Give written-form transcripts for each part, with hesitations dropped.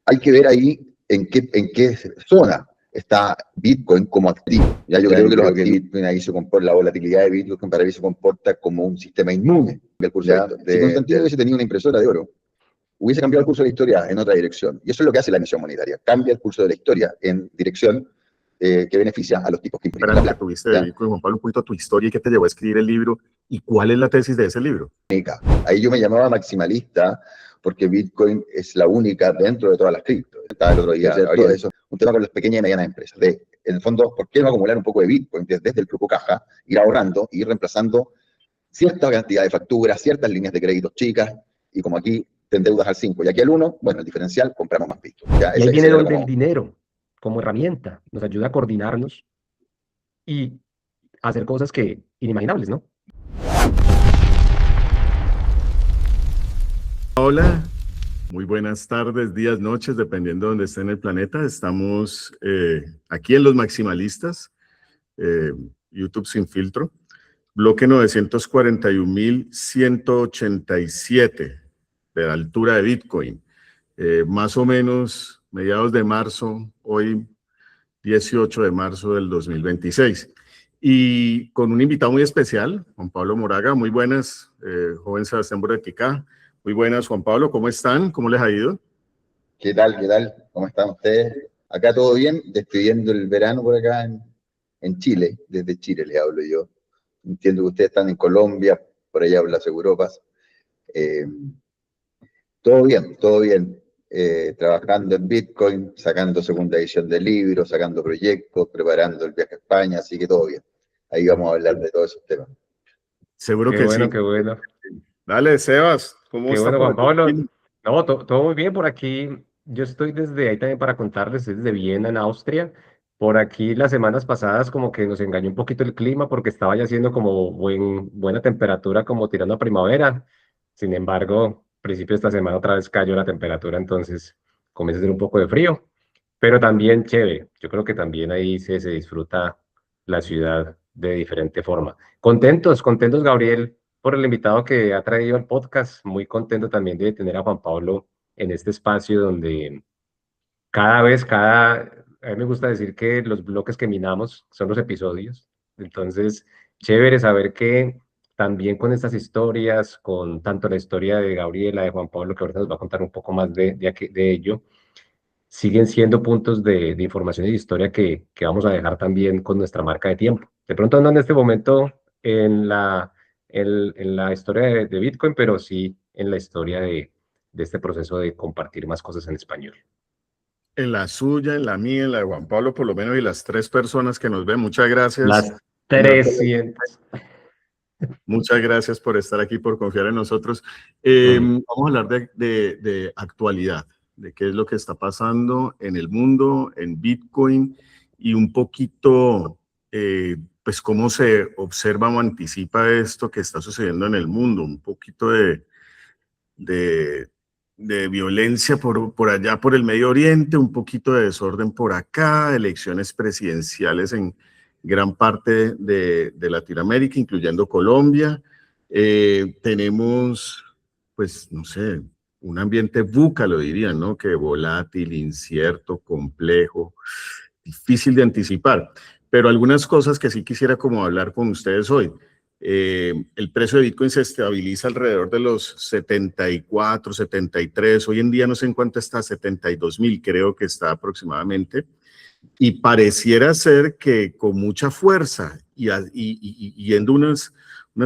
hay que ver ahí en qué zona está Bitcoin como activo. Ya yo creo que los activos de Bitcoin ahí se comporta, la volatilidad de Bitcoin para mí se comporta como un sistema inmune del curso de la historia. Si Constantino hubiese tenido una impresora de oro, hubiese cambiado el curso de la historia en otra dirección. Y eso es lo que hace la emisión monetaria. Cambia el curso de la historia en dirección que beneficia a los tipos que imprimen. Para lo que tuviste de Bitcoin, Juan Pablo, un poquito tu historia y qué te llevó a escribir el libro y cuál es la tesis de ese libro. Ahí yo me llamaba maximalista porque Bitcoin es la única dentro de todas las criptos. Estaba el otro día, habría eso, un tema con las pequeñas y medianas empresas. En el fondo, ¿por qué no acumular un poco de Bitcoin desde el flujo caja, ir ahorrando, ir reemplazando cierta cantidad de facturas, ciertas líneas de créditos chicas, y como aquí te endeudas al 5 y aquí al 1, bueno, el diferencial, compramos más Bitcoin. Ya, y ahí viene donde el dinero, como herramienta, nos ayuda a coordinarnos y hacer cosas que inimaginables, ¿no? Hola, muy buenas tardes, días, noches, dependiendo de donde esté en el planeta. Estamos aquí en Los Maximalistas, YouTube Sin Filtro, bloque 941.187 de la altura de Bitcoin. Más o menos mediados de marzo, hoy 18 de marzo del 2026. Y con un invitado muy especial, Juan Pablo Moraga. Muy buenas, joven Sebastián Boretica. Muy buenas, Juan Pablo, ¿cómo están? ¿Cómo les ha ido? ¿Qué tal? ¿Cómo están ustedes? Acá todo bien, despidiendo el verano por acá en Chile. Desde Chile les hablo yo. Entiendo que ustedes están en Colombia, por allá por las Europas. Todo bien, todo bien. Trabajando en Bitcoin, sacando segunda edición del libro, sacando proyectos, preparando el viaje a España, así que todo bien. Ahí vamos a hablar de todos esos temas. Seguro que sí. Qué bueno. Dale, Sebas, ¿cómo está? Qué bueno, Juan Pablo. No, todo muy bien por aquí. Yo estoy desde ahí también para contarles, estoy desde Viena, en Austria. Por aquí las semanas pasadas como que nos engañó un poquito el clima porque estaba ya haciendo como buena temperatura, como tirando a primavera. Sin embargo, a principio de esta semana otra vez cayó la temperatura, entonces comienza a hacer un poco de frío, pero también chévere. Yo creo que también ahí se disfruta la ciudad de diferente forma. Contentos, Gabriel, por el invitado que ha traído al podcast. Muy contento también de tener a Juan Pablo en este espacio donde a mí me gusta decir que los bloques que minamos son los episodios. Entonces, chévere saber que también con estas historias, con tanto la historia de Gabriela, de Juan Pablo, que ahorita nos va a contar un poco más de ello, siguen siendo puntos de información y de historia que vamos a dejar también con nuestra marca de tiempo. De pronto no en este momento en la historia de Bitcoin, pero sí en la historia de este proceso de compartir más cosas en español. En la suya, en la mía, en la de Juan Pablo, por lo menos, y las 3 personas que nos ven. Muchas gracias. Las 300. Muchas gracias por estar aquí, por confiar en nosotros. Vamos a hablar de actualidad, de qué es lo que está pasando en el mundo, en Bitcoin, y un poquito, pues, cómo se observa o anticipa esto que está sucediendo en el mundo, un poquito de violencia por allá, por el Medio Oriente, un poquito de desorden por acá, elecciones presidenciales en gran parte de Latinoamérica, incluyendo Colombia. Tenemos, pues, no sé, un ambiente VUCA, lo dirían, ¿no? Que volátil, incierto, complejo, difícil de anticipar. Pero algunas cosas que sí quisiera como hablar con ustedes hoy. El precio de Bitcoin se estabiliza alrededor de los 74, 73. Hoy en día no sé en cuánto está, 72,000 creo que está aproximadamente. Y pareciera ser que con mucha fuerza y yendo unas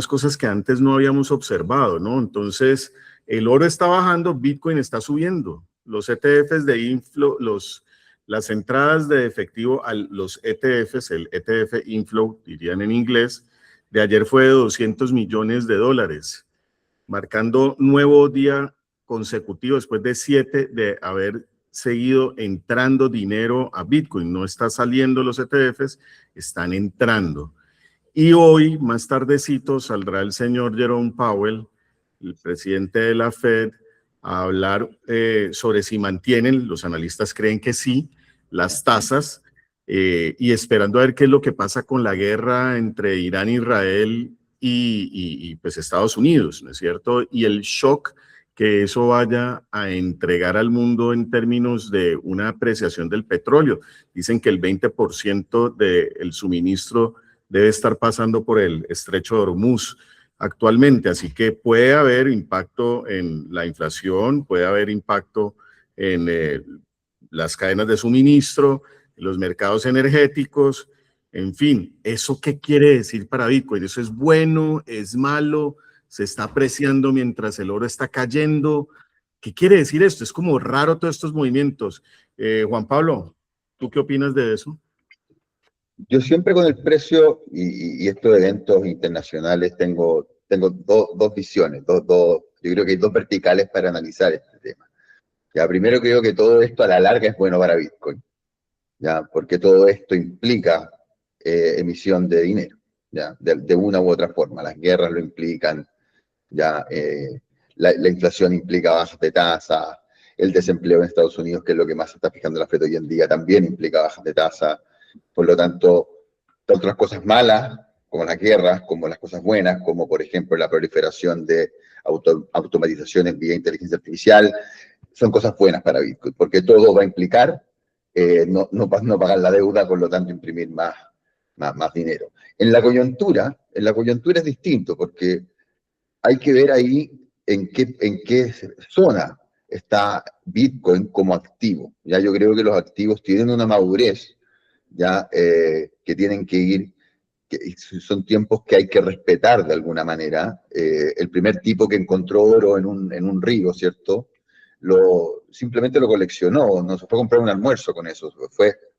cosas que antes no habíamos observado, ¿no? Entonces, el oro está bajando, Bitcoin está subiendo. Los ETFs de inflow, las entradas de efectivo a los ETFs, el ETF inflow, dirían en inglés, de ayer fue de $200 millones, marcando nuevo día consecutivo después de 7 de haber seguido entrando dinero a Bitcoin. No está saliendo los ETFs, están entrando. Y hoy, más tardecito, saldrá el señor Jerome Powell, el presidente de la Fed, a hablar sobre si mantienen, los analistas creen que sí, las tasas, y esperando a ver qué es lo que pasa con la guerra entre Irán e Israel y pues Estados Unidos, ¿no es cierto? Y el shock que eso vaya a entregar al mundo en términos de una apreciación del petróleo. Dicen que el 20% del suministro debe estar pasando por el estrecho de Hormuz actualmente, así que puede haber impacto en la inflación, puede haber impacto en las cadenas de suministro, en los mercados energéticos, en fin. ¿Eso qué quiere decir para Bitcoin? ¿Eso es bueno, es malo, se está apreciando mientras el oro está cayendo? ¿Qué quiere decir esto? Es como raro todos estos movimientos. Juan Pablo, ¿tú qué opinas de eso? Yo siempre con el precio y estos eventos internacionales tengo dos visiones, yo creo que hay dos verticales para analizar este tema. Ya, primero creo que todo esto a la larga es bueno para Bitcoin, ya, porque todo esto implica emisión de dinero, ya, de una u otra forma. Las guerras lo implican, ya, la inflación implica bajas de tasa, el desempleo en Estados Unidos, que es lo que más se está fijando la Fed hoy en día, también implica bajas de tasa. Por lo tanto, tanto las cosas malas, como las guerras, como las cosas buenas, como por ejemplo la proliferación de automatizaciones vía inteligencia artificial, son cosas buenas para Bitcoin, porque todo va a implicar no pagar la deuda, por lo tanto imprimir más dinero. En la coyuntura es distinto, porque hay que ver ahí en qué zona está Bitcoin como activo. Ya yo creo que los activos tienen una madurez, ya que tienen que ir, que son tiempos que hay que respetar de alguna manera. El primer tipo que encontró oro en un río, ¿cierto? Simplemente lo coleccionó, no se fue a comprar un almuerzo con eso,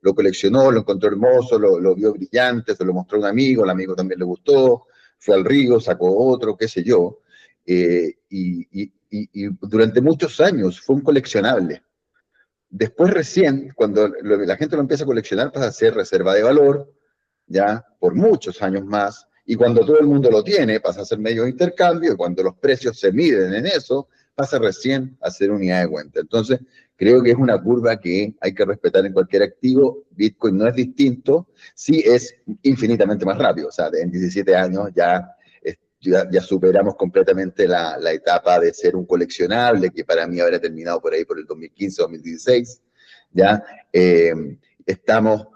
lo coleccionó, lo encontró hermoso, lo vio brillante, se lo mostró a un amigo, el amigo también le gustó, fue al río, sacó otro, qué sé yo, y durante muchos años fue un coleccionable. Después recién, cuando la gente lo empieza a coleccionar, pasa a ser reserva de valor, ya, por muchos años más, y cuando todo el mundo lo tiene, pasa a ser medio de intercambio, y cuando los precios se miden en eso, pasa recién a ser unidad de cuenta. Entonces, creo que es una curva que hay que respetar en cualquier activo. Bitcoin no es distinto, sí es infinitamente más rápido, o sea, en 17 años ya superamos completamente la etapa de ser un coleccionable, que para mí habrá terminado por ahí por el 2015-2016, ¿ya? Estamos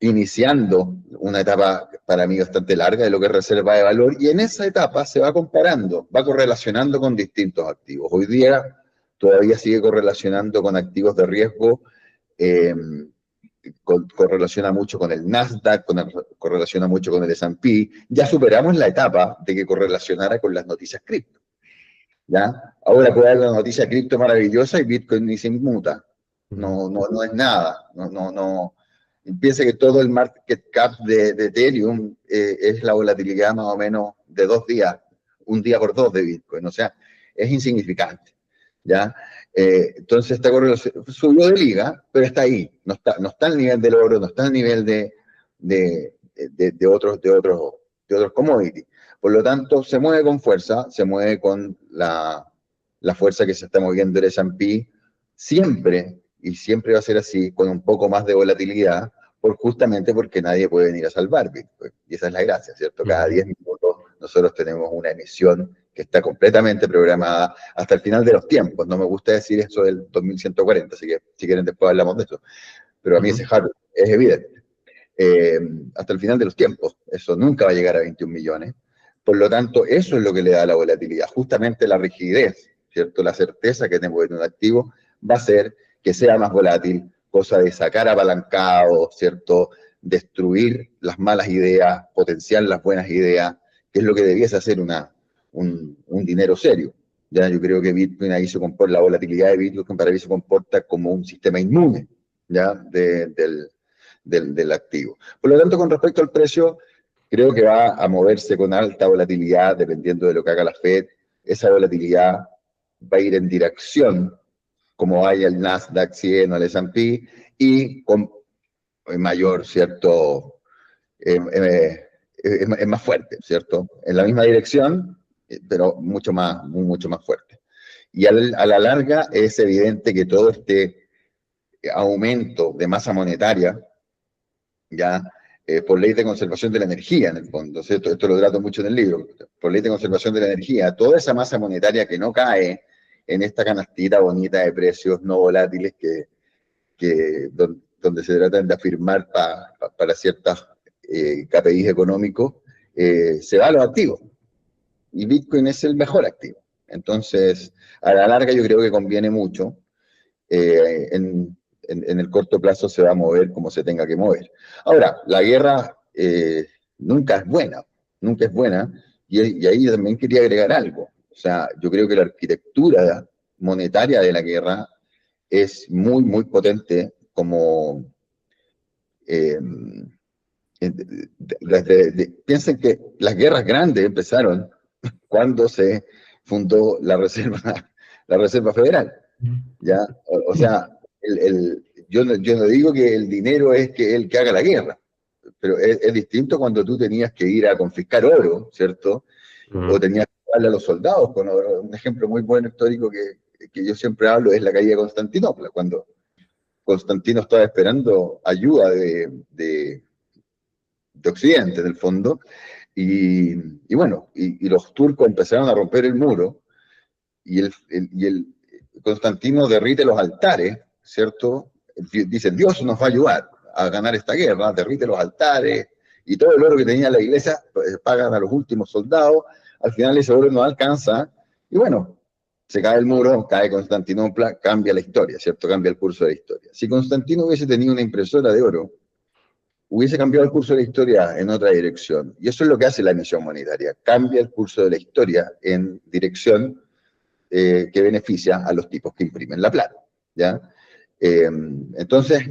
iniciando una etapa para mí bastante larga de lo que es reserva de valor, y en esa etapa se va comparando, va correlacionando con distintos activos. Hoy día todavía sigue correlacionando con activos de riesgo, correlaciona mucho con el Nasdaq, correlaciona mucho con el S&P. Ya superamos la etapa de que correlacionara con las noticias cripto, ¿ya? Ahora puede haber una noticia cripto maravillosa y Bitcoin ni se inmuta. No es nada. No. Piensa que todo el market cap de Ethereum es la volatilidad más o menos de 2 días, un día por 2 de Bitcoin. O sea, es insignificante, ¿ya? Entonces esta correlación subió de liga, pero está ahí. No está al nivel del oro, no está al nivel de otros commodities. Por lo tanto, se mueve con fuerza, se mueve con la fuerza que se está moviendo el S&P, siempre, y siempre va a ser así, con un poco más de volatilidad, justamente porque nadie puede venir a salvar Bitcoin. Y esa es la gracia, ¿cierto? Cada 10 minutos nosotros tenemos una emisión que está completamente programada hasta el final de los tiempos. No me gusta decir eso del 2140, así que si quieren después hablamos de eso. Pero a mí ese hardware es evidente. Hasta el final de los tiempos. Eso nunca va a llegar a 21 millones. Por lo tanto, eso es lo que le da la volatilidad. Justamente la rigidez, ¿cierto? La certeza que tengo en un activo va a hacer que sea más volátil, cosa de sacar apalancado, ¿cierto? Destruir las malas ideas, potenciar las buenas ideas, que es lo que debiese hacer un dinero serio. Ya yo creo que Bitcoin ahí la volatilidad de Bitcoin para mí se comporta como un sistema inmune, ¿ya? Del activo. Por lo tanto, con respecto al precio, creo que va a moverse con alta volatilidad, dependiendo de lo que haga la Fed. Esa volatilidad va a ir en dirección, como vaya el Nasdaq 100 o el S&P, y con mayor, ¿cierto? Es más fuerte, ¿cierto? En la misma dirección, pero mucho más fuerte. Y a la larga es evidente que todo este aumento de masa monetaria, ya por ley de conservación de la energía, en el fondo, esto lo trato mucho en el libro, por ley de conservación de la energía, toda esa masa monetaria que no cae en esta canastita bonita de precios no volátiles donde se tratan de afirmar para ciertos KPIs económicos, se va a los activos. Y Bitcoin es el mejor activo. Entonces, a la larga yo creo que conviene mucho. En el corto plazo se va a mover como se tenga que mover. Ahora, la guerra nunca es buena, y ahí también quería agregar algo. O sea, yo creo que la arquitectura monetaria de la guerra es muy, muy potente como... piensen que las guerras grandes empezaron cuando se fundó la Reserva Federal, ¿ya? O sea, yo no digo que el dinero es el que haga la guerra, pero es distinto cuando tú tenías que ir a confiscar oro, ¿cierto? O tenías que darle a los soldados con oro. Un ejemplo muy bueno histórico que yo siempre hablo es la caída de Constantinopla, cuando Constantino estaba esperando ayuda de Occidente, en el fondo, y bueno, y los turcos empezaron a romper el muro, y el Constantino derrite los altares, ¿cierto? Dice, Dios nos va a ayudar a ganar esta guerra, derrite los altares, y todo el oro que tenía la iglesia, pues, pagan a los últimos soldados, al final ese oro no alcanza, y bueno, se cae el muro, cae Constantinopla, cambia la historia, ¿cierto? Cambia el curso de la historia. Si Constantino hubiese tenido una impresora de oro, hubiese cambiado el curso de la historia en otra dirección. Y eso es lo que hace la emisión monetaria, cambia el curso de la historia en dirección que beneficia a los tipos que imprimen la plata, ¿ya? Entonces,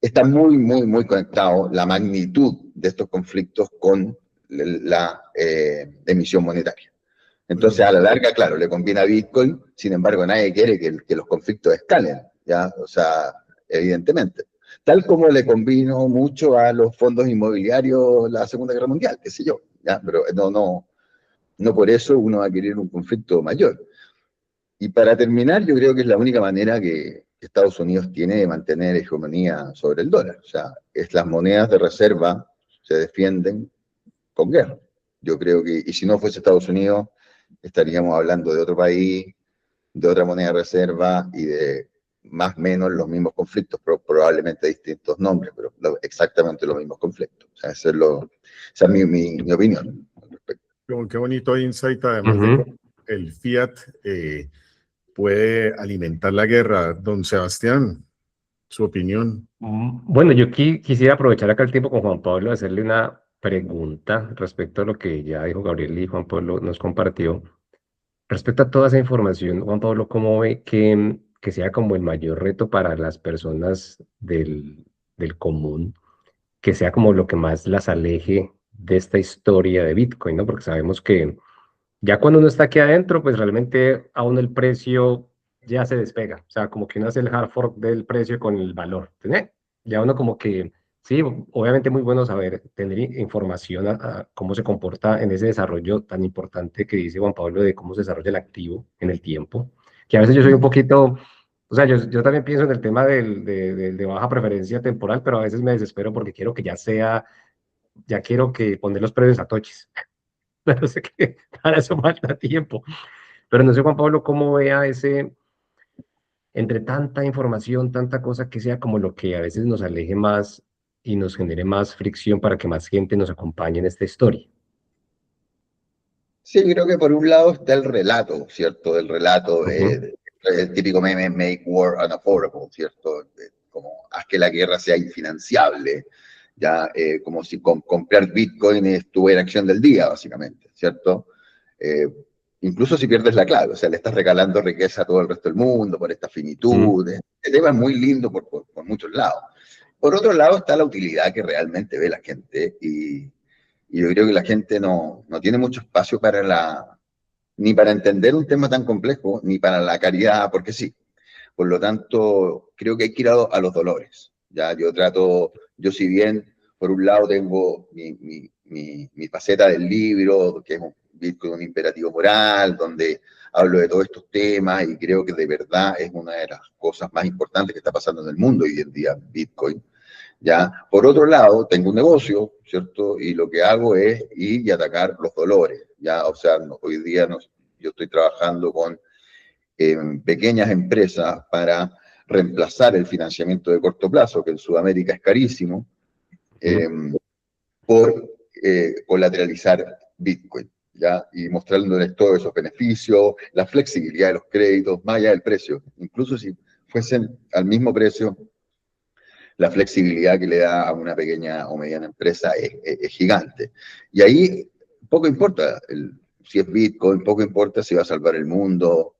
está muy, muy, muy conectado la magnitud de estos conflictos con la emisión monetaria. Entonces, a la larga, claro, le conviene a Bitcoin, sin embargo, nadie quiere que los conflictos escalen, ¿ya? O sea, evidentemente. Tal como le convino mucho a los fondos inmobiliarios la Segunda Guerra Mundial, qué sé yo, ¿ya? Pero no por eso uno va a querer un conflicto mayor. Y para terminar, yo creo que es la única manera que Estados Unidos tiene de mantener hegemonía sobre el dólar. O sea, las monedas de reserva se defienden con guerra. Yo creo que, y si no fuese Estados Unidos, estaríamos hablando de otro país, de otra moneda de reserva y de más o menos los mismos conflictos, probablemente distintos nombres, pero exactamente los mismos conflictos. O sea, esa es mi opinión al respecto. Qué bonito insight, además de el fiat puede alimentar la guerra. Don Sebastián, su opinión. Bueno, yo quisiera aprovechar acá el tiempo con Juan Pablo, hacerle una pregunta respecto a lo que ya dijo Gabriel y Juan Pablo nos compartió. Respecto a toda esa información, Juan Pablo, ¿cómo ve que sea como el mayor reto para las personas del común, que sea como lo que más las aleje de esta historia de Bitcoin, ¿no? Porque sabemos que ya cuando uno está aquí adentro, pues realmente aún el precio ya se despega. O sea, como que uno hace el hard fork del precio con el valor. ¿Entendés? Ya uno como que, sí, obviamente muy bueno saber, tener información a cómo se comporta en ese desarrollo tan importante que dice Juan Pablo de cómo se desarrolla el activo en el tiempo. Que a veces yo soy un poquito, o sea, yo también pienso en el tema de baja preferencia temporal, pero a veces me desespero porque quiero que ya sea, ya quiero que poner los precios a toches. No sé qué, para eso falta tiempo. Pero no sé, Juan Pablo, cómo vea entre tanta información, tanta cosa, que sea como lo que a veces nos aleje más y nos genere más fricción para que más gente nos acompañe en esta historia. Sí, creo que por un lado está el relato, ¿cierto? El relato, el típico meme, make war unaffordable, ¿cierto? Como haz que la guerra sea infinanciable, ya como si comprar Bitcoin es tu acción del día, básicamente, ¿cierto? Incluso si pierdes la clave, o sea, le estás regalando riqueza a todo el resto del mundo por esta finitud. El tema es muy lindo por muchos lados. Por otro lado está la utilidad que realmente ve la gente, y yo creo que la gente no tiene mucho espacio ni para entender un tema tan complejo, ni para la caridad, porque sí. Por lo tanto, creo que hay que ir a los dolores. Ya, yo si bien por un lado tengo mi faceta del libro, que es un imperativo moral, donde hablo de todos estos temas y creo que de verdad es una de las cosas más importantes que está pasando en el mundo hoy en día, Bitcoin. ¿Ya? Por otro lado, tengo un negocio, ¿cierto? Y lo que hago es ir y atacar los dolores, ¿ya? O sea, hoy día yo estoy trabajando con pequeñas empresas para reemplazar el financiamiento de corto plazo, que en Sudamérica es carísimo, por colateralizar Bitcoin, ¿ya? Y mostrándoles todos esos beneficios, la flexibilidad de los créditos, más allá del precio. Incluso si fuesen al mismo precio, la flexibilidad que le da a una pequeña o mediana empresa es gigante. Y ahí poco importa si es Bitcoin, poco importa si va a salvar el mundo,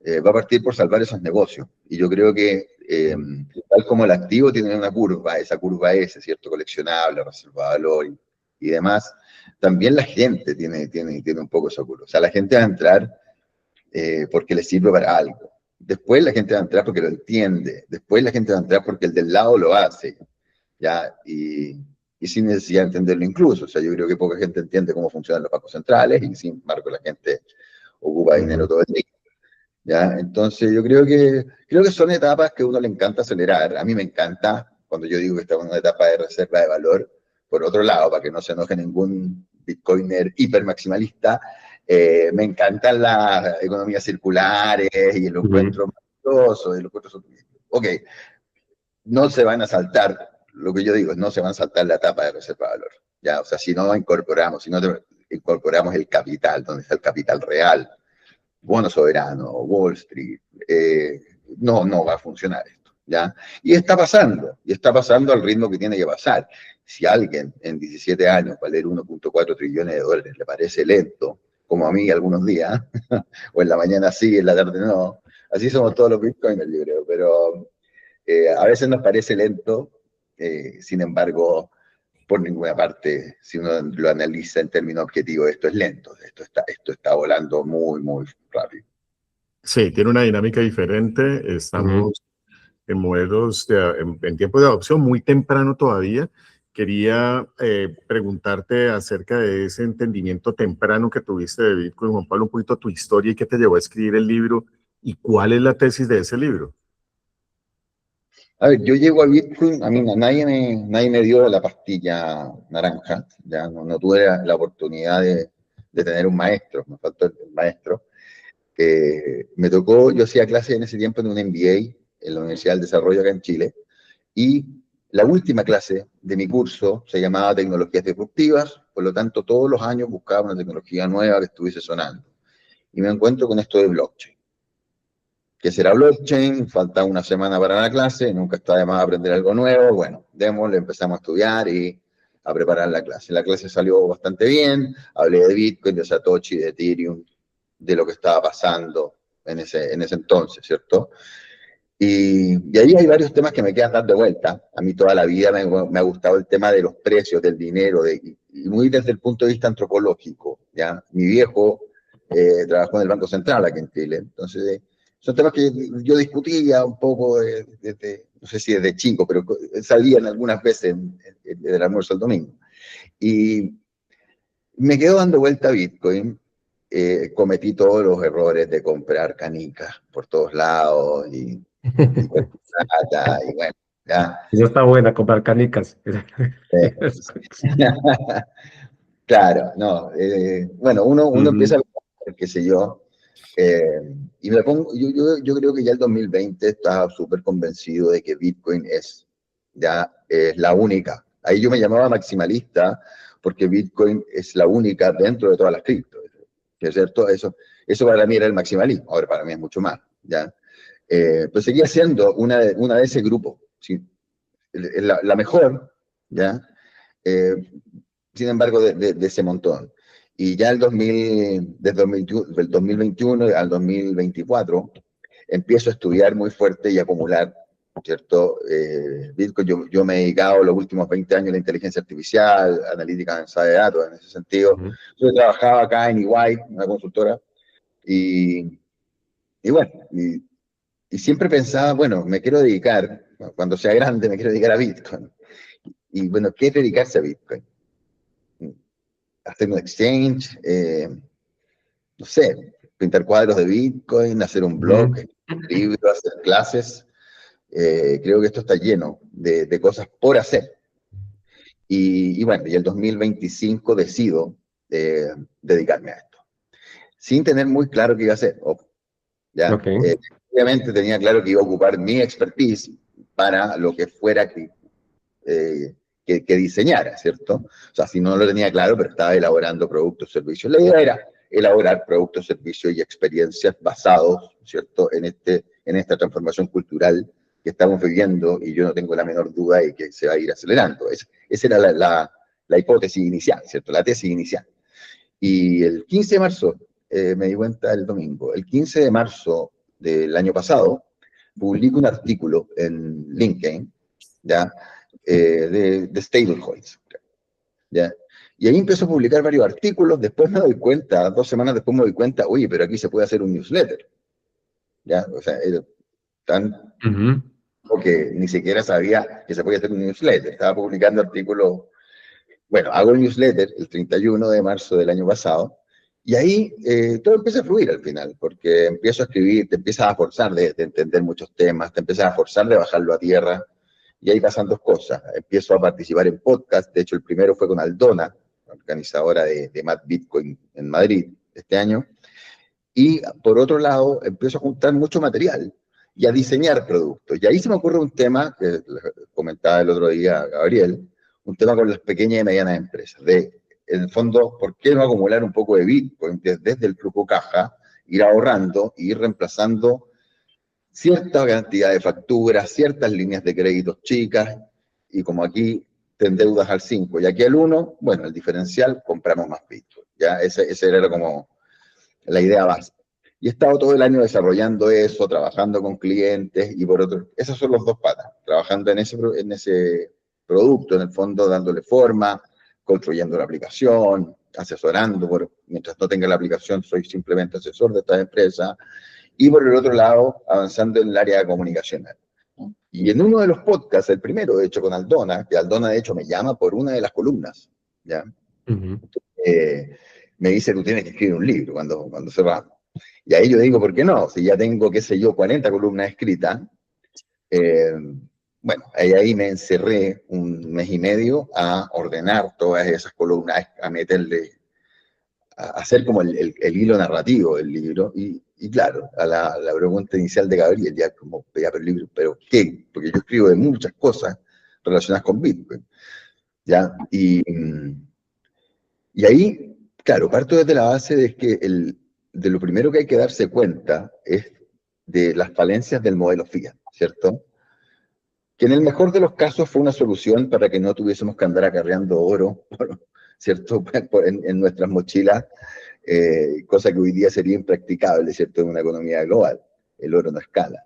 va a partir por salvar esos negocios. Y yo creo que tal como el activo tiene una curva, esa curva S, ¿cierto? Coleccionable, reserva de valor y demás, también la gente tiene un poco esa curva. O sea, la gente va a entrar porque le sirve para algo. Después la gente va a entrar porque lo entiende. Después la gente va a entrar porque el del lado lo hace. ¿Ya? Y sin necesidad de entenderlo incluso. O sea, yo creo que poca gente entiende cómo funcionan los bancos centrales y sin embargo la gente ocupa dinero todo el día. ¿Ya? Entonces yo creo que son etapas que a uno le encanta acelerar. A mí me encanta cuando yo digo que estamos en una etapa de reserva de valor. Por otro lado, para que no se enoje ningún bitcoiner hipermaximalista, me encantan las economías circulares y lo encuentro maravilloso. Ok, no se van a saltar, lo que yo digo es no se van a saltar la etapa de reserva de valor. ¿Ya? O sea, si no incorporamos el capital, donde está el capital real, bono soberano, Wall Street, no va a funcionar esto, ¿ya? Y está pasando al ritmo que tiene que pasar. Si a alguien en 17 años valer 1.4 trillones de dólares le parece lento, como a mí algunos días, o en la mañana sí, en la tarde no, así somos todos los bitcoiners, yo creo, pero a veces nos parece lento, sin embargo, por ninguna parte, si uno lo analiza en términos objetivos, esto es lento, esto está volando muy, muy rápido. Sí, tiene una dinámica diferente. Estamos en modelos, en tiempo de adopción, muy temprano todavía. Quería preguntarte acerca de ese entendimiento temprano que tuviste de Bitcoin, Juan Pablo, un poquito tu historia y qué te llevó a escribir el libro y cuál es la tesis de ese libro. A ver, yo llego a Bitcoin, a mí nadie me dio la pastilla naranja, ya no tuve la oportunidad de tener un maestro, me faltó el maestro. Me tocó, yo hacía clase en ese tiempo en un MBA en la Universidad del Desarrollo acá en Chile, y la última clase de mi curso se llamaba Tecnologías Disruptivas, por lo tanto todos los años buscaba una tecnología nueva que estuviese sonando. Y me encuentro con esto de blockchain. ¿Qué será blockchain? Falta una semana para la clase, nunca está de más aprender algo nuevo. Bueno, démosle, empezamos a estudiar y a preparar la clase. La clase salió bastante bien, hablé de Bitcoin, de Satoshi, de Ethereum, de lo que estaba pasando en ese entonces, ¿cierto? Y ahí hay varios temas que me quedan dando vuelta. A mí toda la vida me ha gustado el tema de los precios, del dinero, y muy desde el punto de vista antropológico, ¿ya? Mi viejo trabajó en el Banco Central aquí en Chile, entonces son temas que yo discutía un poco, no sé si desde chico, pero salían algunas veces del almuerzo el domingo. Y me quedo dando vuelta a Bitcoin. Cometí todos los errores de comprar canicas por todos lados y plata, y bueno, ya. Eso está buena, comprar canicas. Claro, no. Bueno, uno empieza a ver, qué sé yo, y me pongo, yo creo que ya el 2020 estaba súper convencido de que Bitcoin es la única. Ahí yo me llamaba maximalista porque Bitcoin es la única dentro de todas las criptos. ¿Es cierto? Eso para mí era el maximalismo, ahora para mí es mucho más, ¿ya? Pues seguía siendo una de ese grupo, ¿sí? La mejor, ¿ya? Sin embargo, de ese montón. Y ya desde el 2021 al 2024, empiezo a estudiar muy fuerte y a acumular, ¿cierto? Bitcoin, yo me he dedicado los últimos 20 años a la inteligencia artificial, analítica avanzada de datos, en ese sentido. Yo trabajaba acá en EY, una consultora, y bueno, y siempre pensaba, bueno, me quiero dedicar, cuando sea grande, me quiero dedicar a Bitcoin. Y bueno, ¿qué es dedicarse a Bitcoin? Hacer un exchange, no sé, pintar cuadros de Bitcoin, hacer un blog, libros, hacer clases. Creo que esto está lleno de cosas por hacer. Y bueno, y el 2025 decido dedicarme a esto, sin tener muy claro qué iba a hacer. ¿ya? Ok. Obviamente tenía claro que iba a ocupar mi expertise para lo que fuera que diseñara, ¿cierto? O sea, si no lo tenía claro, pero estaba elaborando productos, servicios. La idea era elaborar productos, servicios y experiencias basados, ¿cierto?, en esta transformación cultural que estamos viviendo, y yo no tengo la menor duda de que se va a ir acelerando. Esa era la hipótesis inicial, ¿cierto?, la tesis inicial. Y el 15 de marzo, me di cuenta el domingo, el 15 de marzo del año pasado, publico un artículo en LinkedIn, ¿ya? De stablecoins, ¿ya? Y ahí empiezo a publicar varios artículos, después me doy cuenta, 2 semanas después me doy cuenta, oye, pero aquí se puede hacer un newsletter, ¿ya? O sea, era tan Ujú. que ni siquiera sabía que se podía hacer un newsletter, estaba publicando artículos. Bueno, hago el newsletter el 31 de marzo del año pasado, y ahí todo empieza a fluir al final, porque empiezo a escribir, te empiezas a forzar de entender muchos temas, te empiezas a forzar de bajarlo a tierra, y ahí pasan dos cosas. Empiezo a participar en podcast, de hecho el primero fue con Aldona, organizadora de Mad Bitcoin en Madrid este año, y por otro lado empiezo a juntar mucho material y a diseñar productos. Y ahí se me ocurre un tema que comentaba el otro día Gabriel, un tema con las pequeñas y medianas empresas, de, en el fondo, ¿por qué no acumular un poco de Bitcoin desde el flujo caja, ir ahorrando e ir reemplazando cierta cantidad de facturas, ciertas líneas de créditos chicas, y como aquí te endeudas al 5 y aquí al 1, bueno, el diferencial, compramos más Bitcoin. ¿Ya? Ese era como la idea base. Y he estado todo el año desarrollando eso, trabajando con clientes, y por otro, esas son los dos patas, trabajando en ese producto, en el fondo, dándole forma, construyendo la aplicación, asesorando, mientras no tenga la aplicación soy simplemente asesor de esta empresa, y por el otro lado, avanzando en el área comunicacional. Y en uno de los podcasts, el primero, de hecho, con Aldona, que Aldona, de hecho, me llama por una de las columnas, ¿ya? Ujú. Me dice, tú tienes que escribir un libro cuando se va. Y ahí yo digo, ¿por qué no? Si ya tengo, qué sé yo, 40 columnas escritas, eh, bueno, ahí me encerré un mes y medio a ordenar todas esas columnas, a meterle, a hacer como el hilo narrativo del libro. Y claro, a la pregunta inicial de Gabriel, ya como, ya, pero libro, ¿pero qué? Porque yo escribo de muchas cosas relacionadas con Bitcoin, ¿ya? Y ahí, claro, parto desde la base de que de lo primero que hay que darse cuenta es de las falencias del modelo fiat, ¿cierto? Que en el mejor de los casos fue una solución para que no tuviésemos que andar acarreando oro, ¿cierto? En nuestras mochilas, cosa que hoy día sería impracticable, ¿cierto? En una economía global. El oro no escala.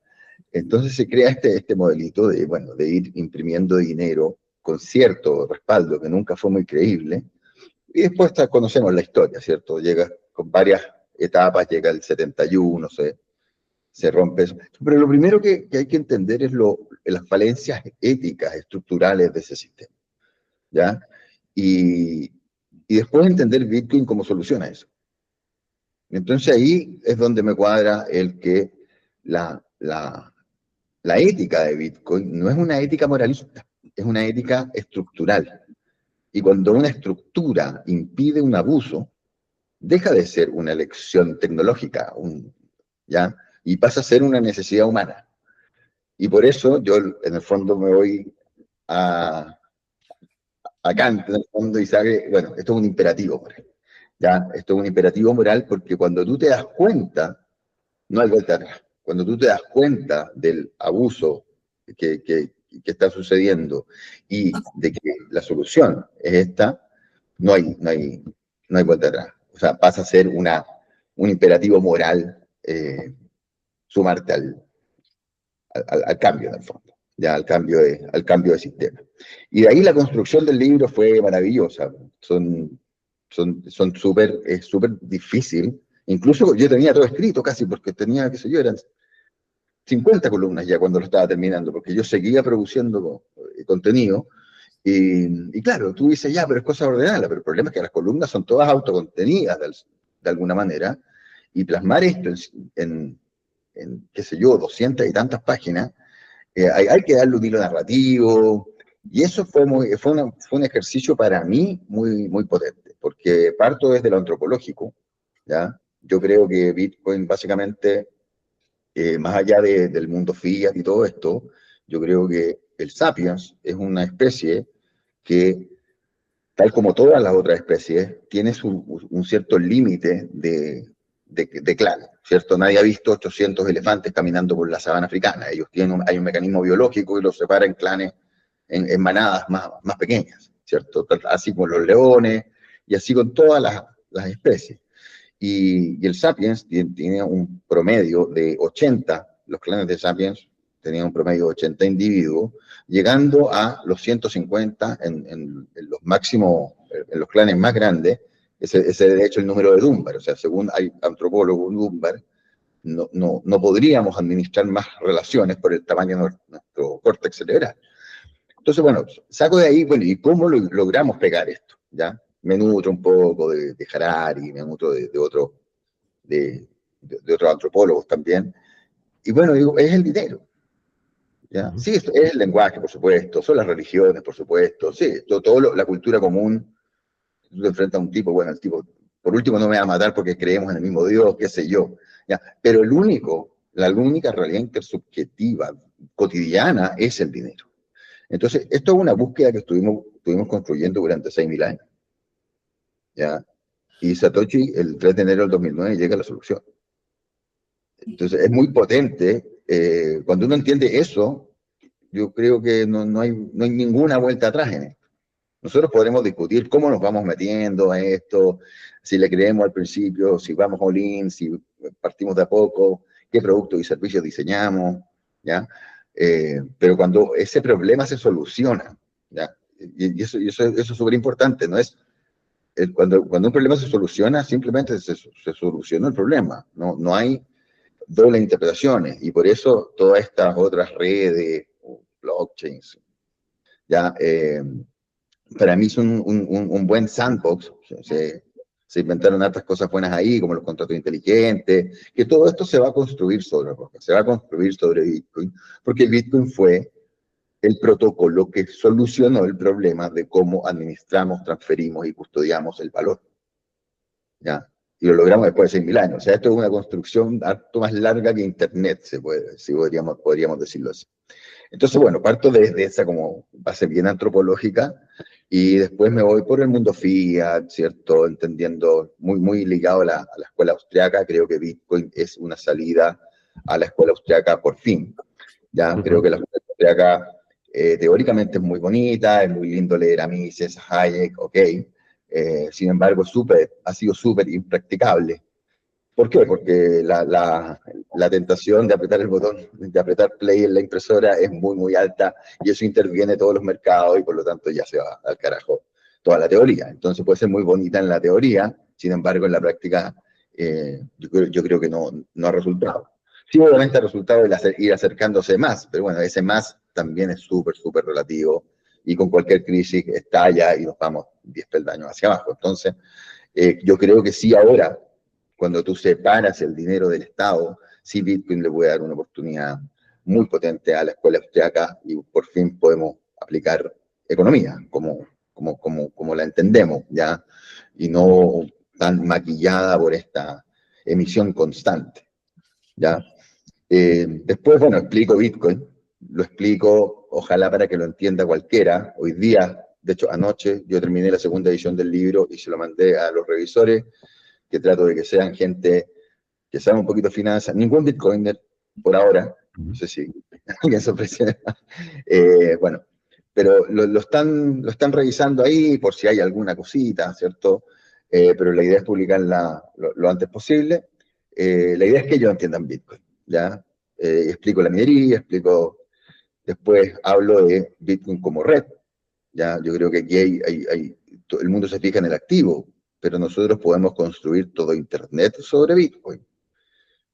Entonces se crea este modelito de, bueno, de ir imprimiendo dinero con cierto respaldo que nunca fue muy creíble, y después conocemos la historia, ¿cierto? Llega con varias etapas, llega el 71, se rompe eso. Pero lo primero que hay que entender es las falencias éticas, estructurales de ese sistema, ¿ya? Y, y después entender Bitcoin como solución a eso. Entonces ahí es donde me cuadra el que la ética de Bitcoin no es una ética moralista, es una ética estructural. Y cuando una estructura impide un abuso, deja de ser una elección tecnológica, ¿ya? Y pasa a ser una necesidad humana. Y por eso yo, en el fondo, me voy a Kant, en el fondo, y sabe, bueno, esto es un imperativo moral, ¿ya? Esto es un imperativo moral porque cuando tú te das cuenta, no hay vuelta atrás. Cuando tú te das cuenta del abuso que está sucediendo y de que la solución es esta, no hay vuelta atrás. O sea, pasa a ser un imperativo moral, sumarte al cambio, en el fondo, ya al cambio de sistema. Y de ahí la construcción del libro fue maravillosa. Es súper difícil. Incluso yo tenía todo escrito casi, porque tenía, qué sé yo, eran 50 columnas ya cuando lo estaba terminando, porque yo seguía produciendo contenido. Y claro, tú dices, ya, pero es cosa de ordenarla, pero el problema es que las columnas son todas autocontenidas de alguna manera, y plasmar esto qué sé yo, 200 y tantas páginas, hay que darle un hilo narrativo, y eso fue un ejercicio para mí muy, muy potente, porque parto desde lo antropológico, ¿ya? Yo creo que Bitcoin básicamente más allá del mundo fiat y todo esto, yo creo que el Sapiens es una especie que, tal como todas las otras especies, tiene un cierto límite de clan, ¿cierto? Nadie ha visto 800 elefantes caminando por la sabana africana. Ellos hay un mecanismo biológico y los separa en clanes, en manadas más pequeñas, ¿cierto? Así con los leones y así con todas las especies. Y el Sapiens tiene un promedio de 80, los clanes de Sapiens tenían un promedio de 80 individuos, llegando a los 150 en los máximos, en los clanes más grandes. Ese es de hecho el número de Dunbar. O sea, según hay antropólogo Dunbar, no podríamos administrar más relaciones por el tamaño de nuestro córtex cerebral. Entonces, bueno, saco de ahí, bueno, ¿y cómo logramos pegar esto? ¿Ya? Me nutro un poco de Harari, me nutro de otros antropólogos también. Y bueno, digo, es el dinero. ¿Ya? Sí, es el lenguaje, por supuesto, son las religiones, por supuesto, sí, la cultura común. Tú te enfrentas a un tipo, bueno, el tipo, por último no me va a matar porque creemos en el mismo Dios, qué sé yo. ¿Ya? Pero la única realidad intersubjetiva cotidiana es el dinero. Entonces, esto es una búsqueda que estuvimos construyendo durante 6.000 años. ¿Ya? Y Satoshi, el 3 de enero del 2009, llega a la solución. Entonces, es muy potente. Cuando uno entiende eso, yo creo que no hay ninguna vuelta atrás en esto. Nosotros podremos discutir cómo nos vamos metiendo a esto, si le creemos al principio, si vamos all in, si partimos de a poco, qué productos y servicios diseñamos, ¿ya? Pero cuando ese problema se soluciona, ¿ya? Y eso es súper importante, ¿no? Cuando un problema se soluciona, simplemente se solucionó el problema, no hay dobles interpretaciones, y por eso todas estas otras redes, blockchains, ya, para mí son un buen sandbox. Se inventaron hartas cosas buenas ahí, como los contratos inteligentes, que todo esto se va a construir sobre Roca, se va a construir sobre Bitcoin, porque el Bitcoin fue el protocolo que solucionó el problema de cómo administramos, transferimos y custodiamos el valor. ¿Ya? Y lo logramos después de 6.000 años. O sea, esto es una construcción harto más larga que Internet, si podríamos decirlo así. Entonces, bueno, parto desde esa como base bien antropológica y después me voy por el mundo fiat, ¿cierto? Entendiendo, muy ligado a la escuela austriaca. Creo que Bitcoin es una salida a la escuela austriaca por fin. Ya, creo que la escuela austriaca teóricamente es muy bonita, es muy lindo leer a Mises, a Hayek, ok. Sin embargo, ha sido súper impracticable. ¿Por qué? Porque la tentación de apretar el botón, de apretar play en la impresora es muy alta, y eso interviene todos los mercados y por lo tanto ya se va al carajo toda la teoría. Entonces puede ser muy bonita en la teoría, sin embargo en la práctica yo creo que no ha resultado. Sí, obviamente ha resultado ir acercándose más, pero bueno, ese más también es súper relativo, y con cualquier crisis estalla y nos vamos 10 peldaños hacia abajo. Entonces, yo creo que sí ahora, cuando tú separas el dinero del Estado, sí Bitcoin le puede dar una oportunidad muy potente a la escuela austriaca y por fin podemos aplicar economía como la entendemos, ¿ya? Y no tan maquillada por esta emisión constante, ¿ya? Después, bueno, explico Bitcoin, lo explico, ojalá para que lo entienda cualquiera. Hoy día, de hecho anoche, yo terminé la segunda edición del libro y se lo mandé a los revisores, que trato de que sean gente que sabe un poquito de finanzas. Ningún bitcoiner por ahora, no sé si alguien se ofrece. Bueno, pero lo están revisando ahí por si hay alguna cosita, ¿cierto? Pero la idea es publicarla lo antes posible. La idea es que ellos entiendan Bitcoin, ¿ya? Explico la minería, después hablo de Bitcoin como red, ¿ya? Yo creo que aquí el mundo se fija en el activo, pero nosotros podemos construir todo Internet sobre Bitcoin.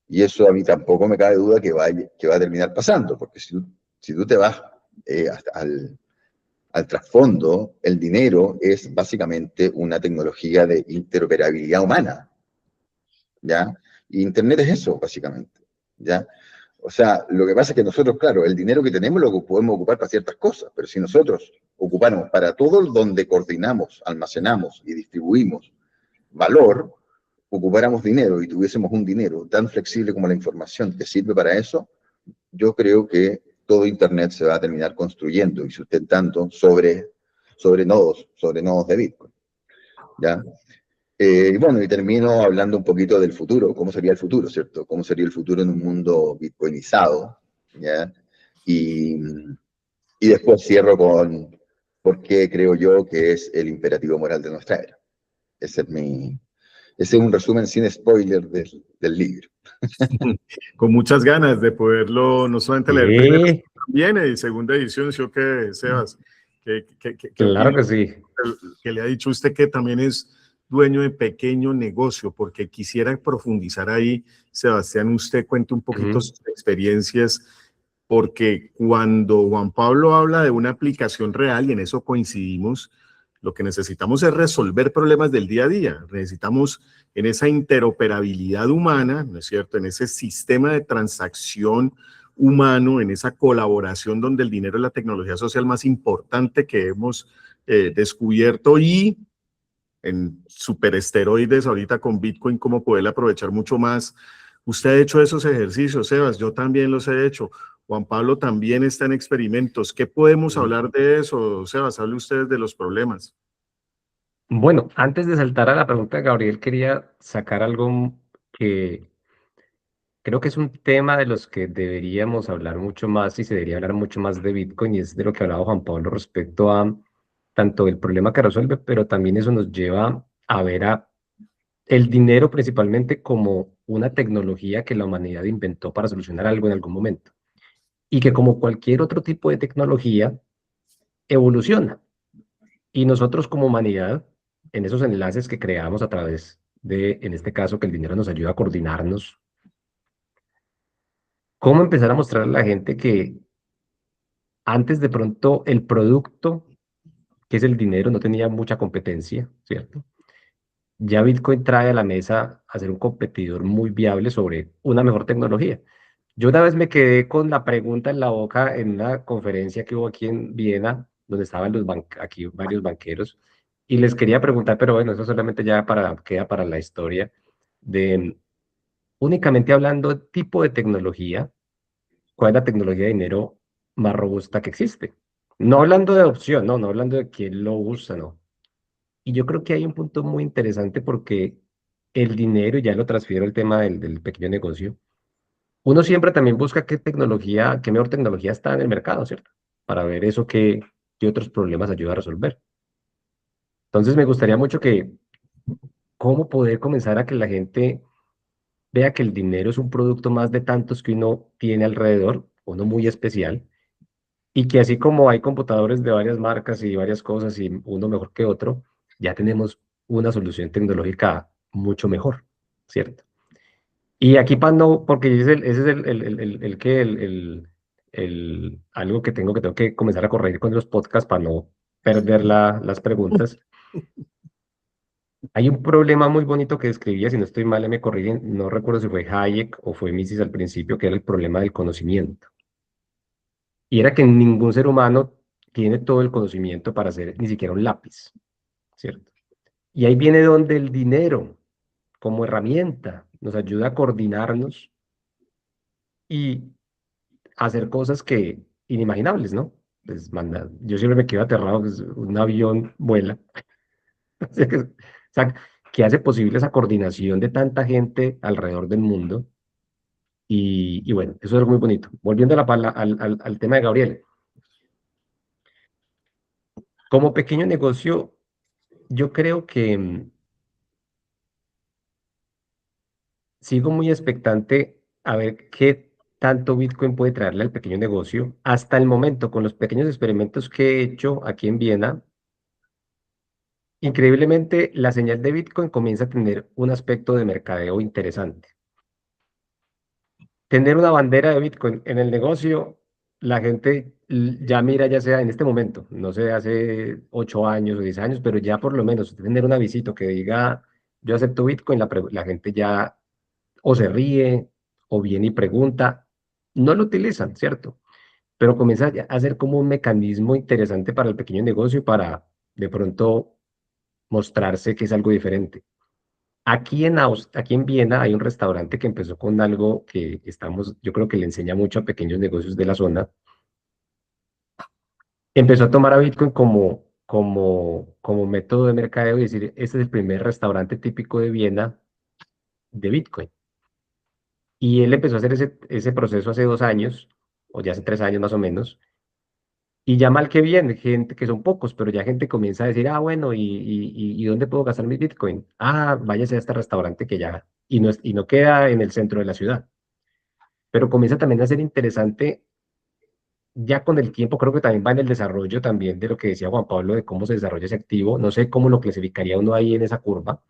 Y eso a mí tampoco me cabe duda que va a terminar pasando, porque si tú te vas al trasfondo, el dinero es básicamente una tecnología de interoperabilidad humana, ¿ya? Y Internet es eso, básicamente, ¿ya? O sea, lo que pasa es que nosotros, claro, el dinero que tenemos lo podemos ocupar para ciertas cosas, pero si nosotros ocupáramos para todo donde coordinamos, almacenamos y distribuimos valor, ocupáramos dinero y tuviésemos un dinero tan flexible como la información que sirve para eso, yo creo que todo Internet se va a terminar construyendo y sustentando sobre nodos de Bitcoin, ¿ya? Y bueno, y termino hablando un poquito del futuro, cómo sería el futuro, ¿cierto? Cómo sería el futuro en un mundo bitcoinizado, ¿ya? Y, y después cierro con por qué creo yo que es el imperativo moral de nuestra era. Ese es ese es un resumen sin spoiler del libro. Con muchas ganas de poderlo no solamente leer primero, Sí, también en segunda edición. ¿Sí o qué, Sebas? ¿Qué claro opina? que sí. Que le ha dicho usted que también es dueño de pequeño negocio, porque quisiera profundizar ahí, Sebastián, usted cuente un poquito Ujú. sus experiencias, porque cuando Juan Pablo habla de una aplicación real, y en eso coincidimos, lo que necesitamos es resolver problemas del día a día. Necesitamos en esa interoperabilidad humana, ¿no es cierto? En ese sistema de transacción humano, en esa colaboración donde el dinero es la tecnología social más importante que hemos descubierto, y en superesteroides ahorita con Bitcoin, cómo poder aprovechar mucho más. Usted ha hecho esos ejercicios, Sebas, yo también los he hecho. Juan Pablo también está en experimentos. ¿Qué podemos hablar de eso, Sebas? Hable usted de los problemas. Bueno, antes de saltar a la pregunta de Gabriel, quería sacar algo que creo que es un tema de los que deberíamos hablar mucho más y se debería hablar mucho más de Bitcoin, y es de lo que hablaba Juan Pablo respecto a tanto el problema que resuelve, pero también eso nos lleva a ver a el dinero principalmente como una tecnología que la humanidad inventó para solucionar algo en algún momento, y que como cualquier otro tipo de tecnología evoluciona. Y nosotros como humanidad, en esos enlaces que creamos a través de, en este caso, que el dinero nos ayuda a coordinarnos, ¿cómo empezar a mostrarle a la gente que antes de pronto el producto, que es el dinero, no tenía mucha competencia, ¿cierto? Ya Bitcoin trae a la mesa a ser un competidor muy viable sobre una mejor tecnología. Yo una vez me quedé con la pregunta en la boca en una conferencia que hubo aquí en Viena, donde estaban aquí varios banqueros, y les quería preguntar, pero bueno, eso solamente ya queda para la historia, de únicamente hablando de tipo de tecnología, ¿cuál es la tecnología de dinero más robusta que existe? No hablando de adopción, no hablando de quién lo usa, no. Y yo creo que hay un punto muy interesante porque el dinero, y ya lo transfiero al tema del pequeño negocio, uno siempre también busca qué tecnología, qué mejor tecnología está en el mercado, ¿cierto? Para ver eso qué otros problemas ayuda a resolver. Entonces me gustaría mucho que, cómo poder comenzar a que la gente vea que el dinero es un producto más de tantos que uno tiene alrededor, uno muy especial, y que así como hay computadores de varias marcas y varias cosas y uno mejor que otro, ya tenemos una solución tecnológica mucho mejor, ¿cierto? Y aquí para no, porque ese es algo que tengo que comenzar a corregir con los podcasts para no perder las preguntas. Hay un problema muy bonito que describía, si no estoy mal, me corrigen, no recuerdo si fue Hayek o fue Mises al principio, que era el problema del conocimiento. Y era que ningún ser humano tiene todo el conocimiento para hacer ni siquiera un lápiz, ¿cierto? Y ahí viene donde el dinero, como herramienta, nos ayuda a coordinarnos y hacer cosas que inimaginables, ¿no? Pues yo siempre me quedo aterrado, pues, un avión vuela. O sea, que hace posible esa coordinación de tanta gente alrededor del mundo. Y bueno, eso es muy bonito. Volviendo a al tema de Gabriel. Como pequeño negocio, yo creo que sigo muy expectante a ver qué tanto Bitcoin puede traerle al pequeño negocio. Hasta el momento, con los pequeños experimentos que he hecho aquí en Viena, increíblemente la señal de Bitcoin comienza a tener un aspecto de mercadeo interesante. Tener una bandera de Bitcoin en el negocio, la gente ya mira, ya sea en este momento, no sé, hace 8 años o 10 años, pero ya por lo menos tener un avisito que diga, yo acepto Bitcoin, la gente ya o se ríe o viene y pregunta, no lo utilizan, ¿cierto? Pero comienza a ser como un mecanismo interesante para el pequeño negocio para de pronto mostrarse que es algo diferente. Aquí en Viena hay un restaurante que empezó con algo que yo creo que le enseña mucho a pequeños negocios de la zona. Empezó a tomar a Bitcoin como método de mercadeo y decir, este es el primer restaurante típico de Viena de Bitcoin. Y él empezó a hacer ese proceso hace 2 años, o ya hace 3 años más o menos, y ya mal que bien, gente que son pocos, pero ya gente comienza a decir, ah, bueno, ¿y dónde puedo gastar mi Bitcoin? Ah, váyase a este restaurante que ya, y no queda en el centro de la ciudad. Pero comienza también a ser interesante ya con el tiempo, creo que también va en el desarrollo también de lo que decía Juan Pablo, de cómo se desarrolla ese activo. No sé cómo lo clasificaría uno ahí en esa curva,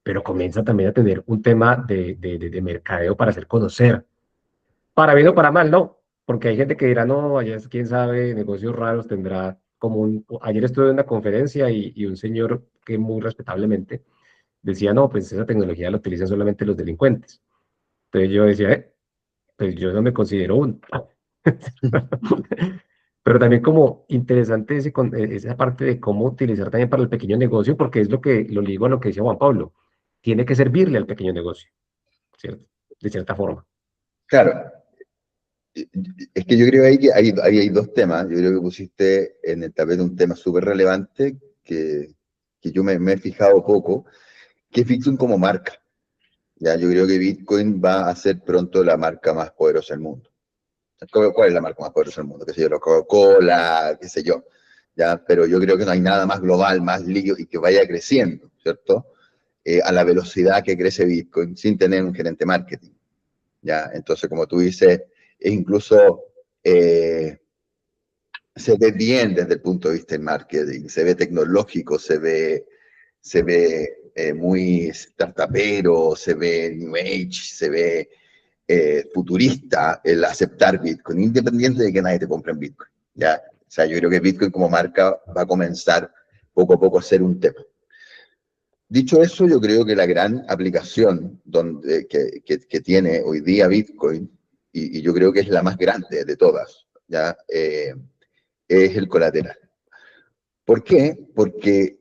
pero comienza también a tener un tema de mercadeo para hacer conocer. Para bien o para mal, no, porque hay gente que dirá, no, allá es quién sabe, negocios raros tendrá como un... Ayer estuve en una conferencia y un señor que muy respetablemente decía, no, pues esa tecnología la utilizan solamente los delincuentes. Entonces yo decía, pues yo no me considero uno. Pero también como interesante esa parte de cómo utilizar también para el pequeño negocio, porque es lo que lo ligo a lo que decía Juan Pablo. Tiene que servirle al pequeño negocio, ¿cierto? De cierta forma. Claro, es que yo creo ahí que ahí hay dos temas. Yo creo que pusiste en el tapete un tema súper relevante que yo me he fijado poco, que es Bitcoin como marca. Ya, yo creo que Bitcoin va a ser pronto la marca más poderosa del mundo. ¿Cuál es la marca más poderosa del mundo? ¿Qué sé yo? Coca-Cola, qué sé yo. ¿Ya? Pero yo creo que no hay nada más global, más líquido y que vaya creciendo, ¿cierto? A la velocidad que crece Bitcoin sin tener un gerente marketing. ¿Ya? Entonces, como tú dices, es incluso se ve bien desde el punto de vista del marketing, se ve tecnológico, se ve muy startupero, se ve New Age, se ve futurista el aceptar Bitcoin, independiente de que nadie te compre en Bitcoin. ¿Ya? O sea, yo creo que Bitcoin como marca va a comenzar poco a poco a ser un tema. Dicho eso, yo creo que la gran aplicación que tiene hoy día Bitcoin, y yo creo que es la más grande de todas, ¿ya? Es el colateral. ¿Por qué? Porque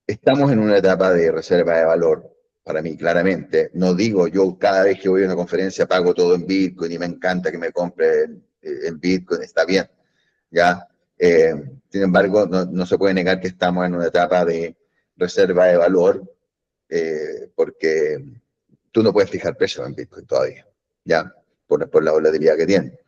estamos en una etapa de reserva de valor, para mí, claramente. No digo yo cada vez que voy a una conferencia pago todo en Bitcoin y me encanta que me compren en Bitcoin, está bien, ¿ya? Sin embargo, no se puede negar que estamos en una etapa de reserva de valor porque tú no puedes fijar precios en Bitcoin todavía, ¿ya? Por la volatilidad que tiene.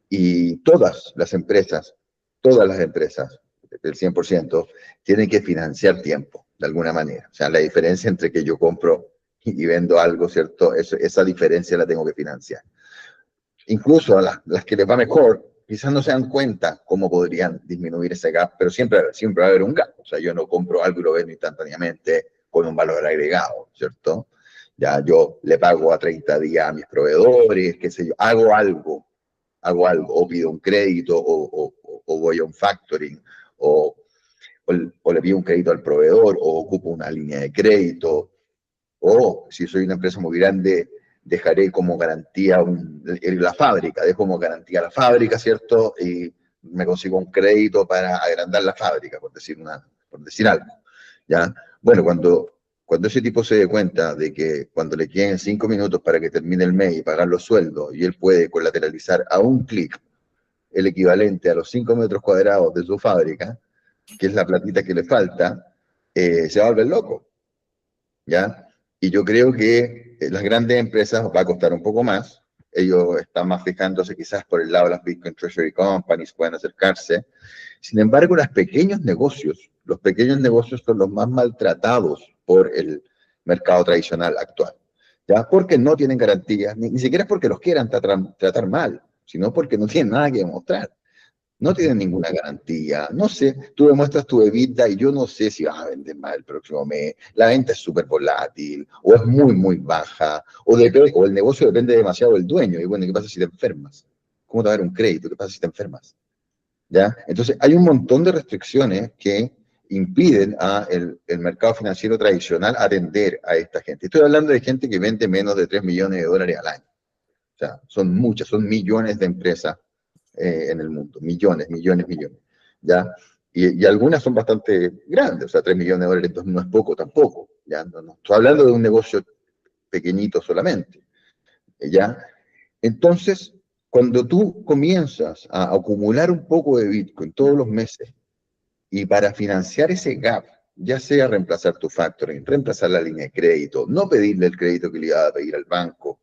Y todas las empresas, el 100%, tienen que financiar tiempo, de alguna manera. O sea, la diferencia entre que yo compro y vendo algo, ¿cierto? Esa diferencia la tengo que financiar. Incluso a las que les va mejor, quizás no se dan cuenta cómo podrían disminuir ese gap, pero siempre va a haber un gap. O sea, yo no compro algo y lo vendo instantáneamente con un valor agregado, ¿cierto? Ya yo le pago a 30 días a mis proveedores, qué sé yo, hago algo, o pido un crédito, o voy a un factoring, o, o le pido un crédito al proveedor, o ocupo una línea de crédito, o si soy una empresa muy grande, dejaré como garantía la fábrica, dejo como garantía la fábrica, ¿cierto? Y me consigo un crédito para agrandar la fábrica, por decir algo, ¿ya? Bueno, cuando ese tipo se dé cuenta de que cuando le queden 5 minutos para que termine el mes y pagar los sueldos, y él puede colateralizar a un clic el equivalente a los 5 metros cuadrados de su fábrica, que es la platita que le falta, se va a volver loco, ¿ya? Y yo creo que las grandes empresas va a costar un poco más. Ellos están más fijándose quizás por el lado de las Bitcoin Treasury Companies, pueden acercarse. Sin embargo, los pequeños negocios son los más maltratados por el mercado tradicional actual. ¿Ya? Porque no tienen garantías, ni siquiera es porque los quieran tratar mal, sino porque no tienen nada que demostrar. No tienen ninguna garantía. No sé, tú demuestras tu EBITDA y yo no sé si vas a vender más el próximo mes. La venta es súper volátil, o es muy, muy baja, o el negocio depende demasiado del dueño. Y bueno, ¿qué pasa si te enfermas? ¿Cómo te va a dar un crédito? ¿Qué pasa si te enfermas? ¿Ya? Entonces, hay un montón de restricciones que impiden al el mercado financiero tradicional atender a esta gente. Estoy hablando de gente que vende menos de 3 millones de dólares al año. O sea, son muchas, son millones de empresas en el mundo, millones, millones, millones, ¿ya? Y algunas son bastante grandes, o sea, 3 millones de dólares entonces no es poco tampoco, ¿ya? No estoy hablando de un negocio pequeñito solamente, ¿ya? Entonces, cuando tú comienzas a acumular un poco de Bitcoin todos los meses, y para financiar ese gap, ya sea reemplazar tu factoring, reemplazar la línea de crédito, no pedirle el crédito que le iba a pedir al banco,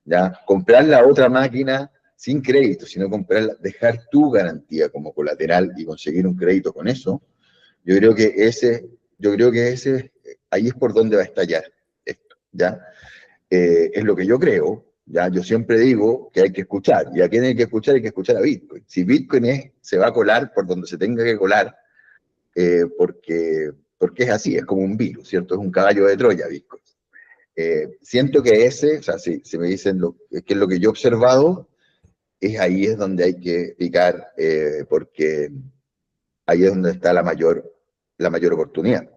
¿ya? Comprar la otra máquina sin crédito, sino comprarla, dejar tu garantía como colateral y conseguir un crédito con eso, yo creo que ahí es por donde va a estallar esto, ¿ya? Es lo que yo creo, ¿ya? Yo siempre digo que hay que escuchar, y a quién hay que escuchar a Bitcoin. Si Bitcoin se va a colar por donde se tenga que colar, porque es así, es como un virus, ¿cierto? Es un caballo de Troya, Bitcoin. Siento que o sea, si me dicen qué es lo que yo he observado, ahí es donde hay que picar, porque ahí es donde está la mayor oportunidad,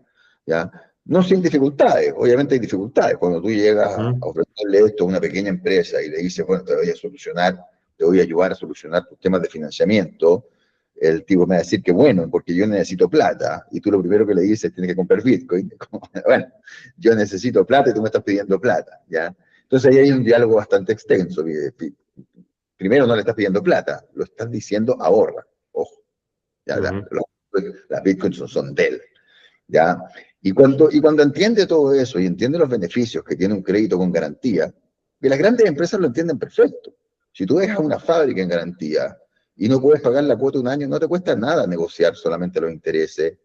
¿ya? No sin dificultades, obviamente hay dificultades. Cuando tú llegas a Ujú. ofrecerle esto a una pequeña empresa y le dices, bueno, te voy a ayudar a solucionar tus temas de financiamiento, el tipo me va a decir que bueno, porque yo necesito plata, y tú lo primero que le dices, tienes que comprar Bitcoin. Bueno, yo necesito plata y tú me estás pidiendo plata, ¿ya? Entonces ahí hay un diálogo bastante extenso. Primero no le estás pidiendo plata, lo estás diciendo ahorra, ojo, ¿ya? Ujú. Las Bitcoins son de él, ¿ya? Y cuando entiende todo eso y entiende los beneficios que tiene un crédito con garantía, que las grandes empresas lo entienden perfecto. Si tú dejas una fábrica en garantía y no puedes pagar la cuota un año, no te cuesta nada negociar solamente los intereses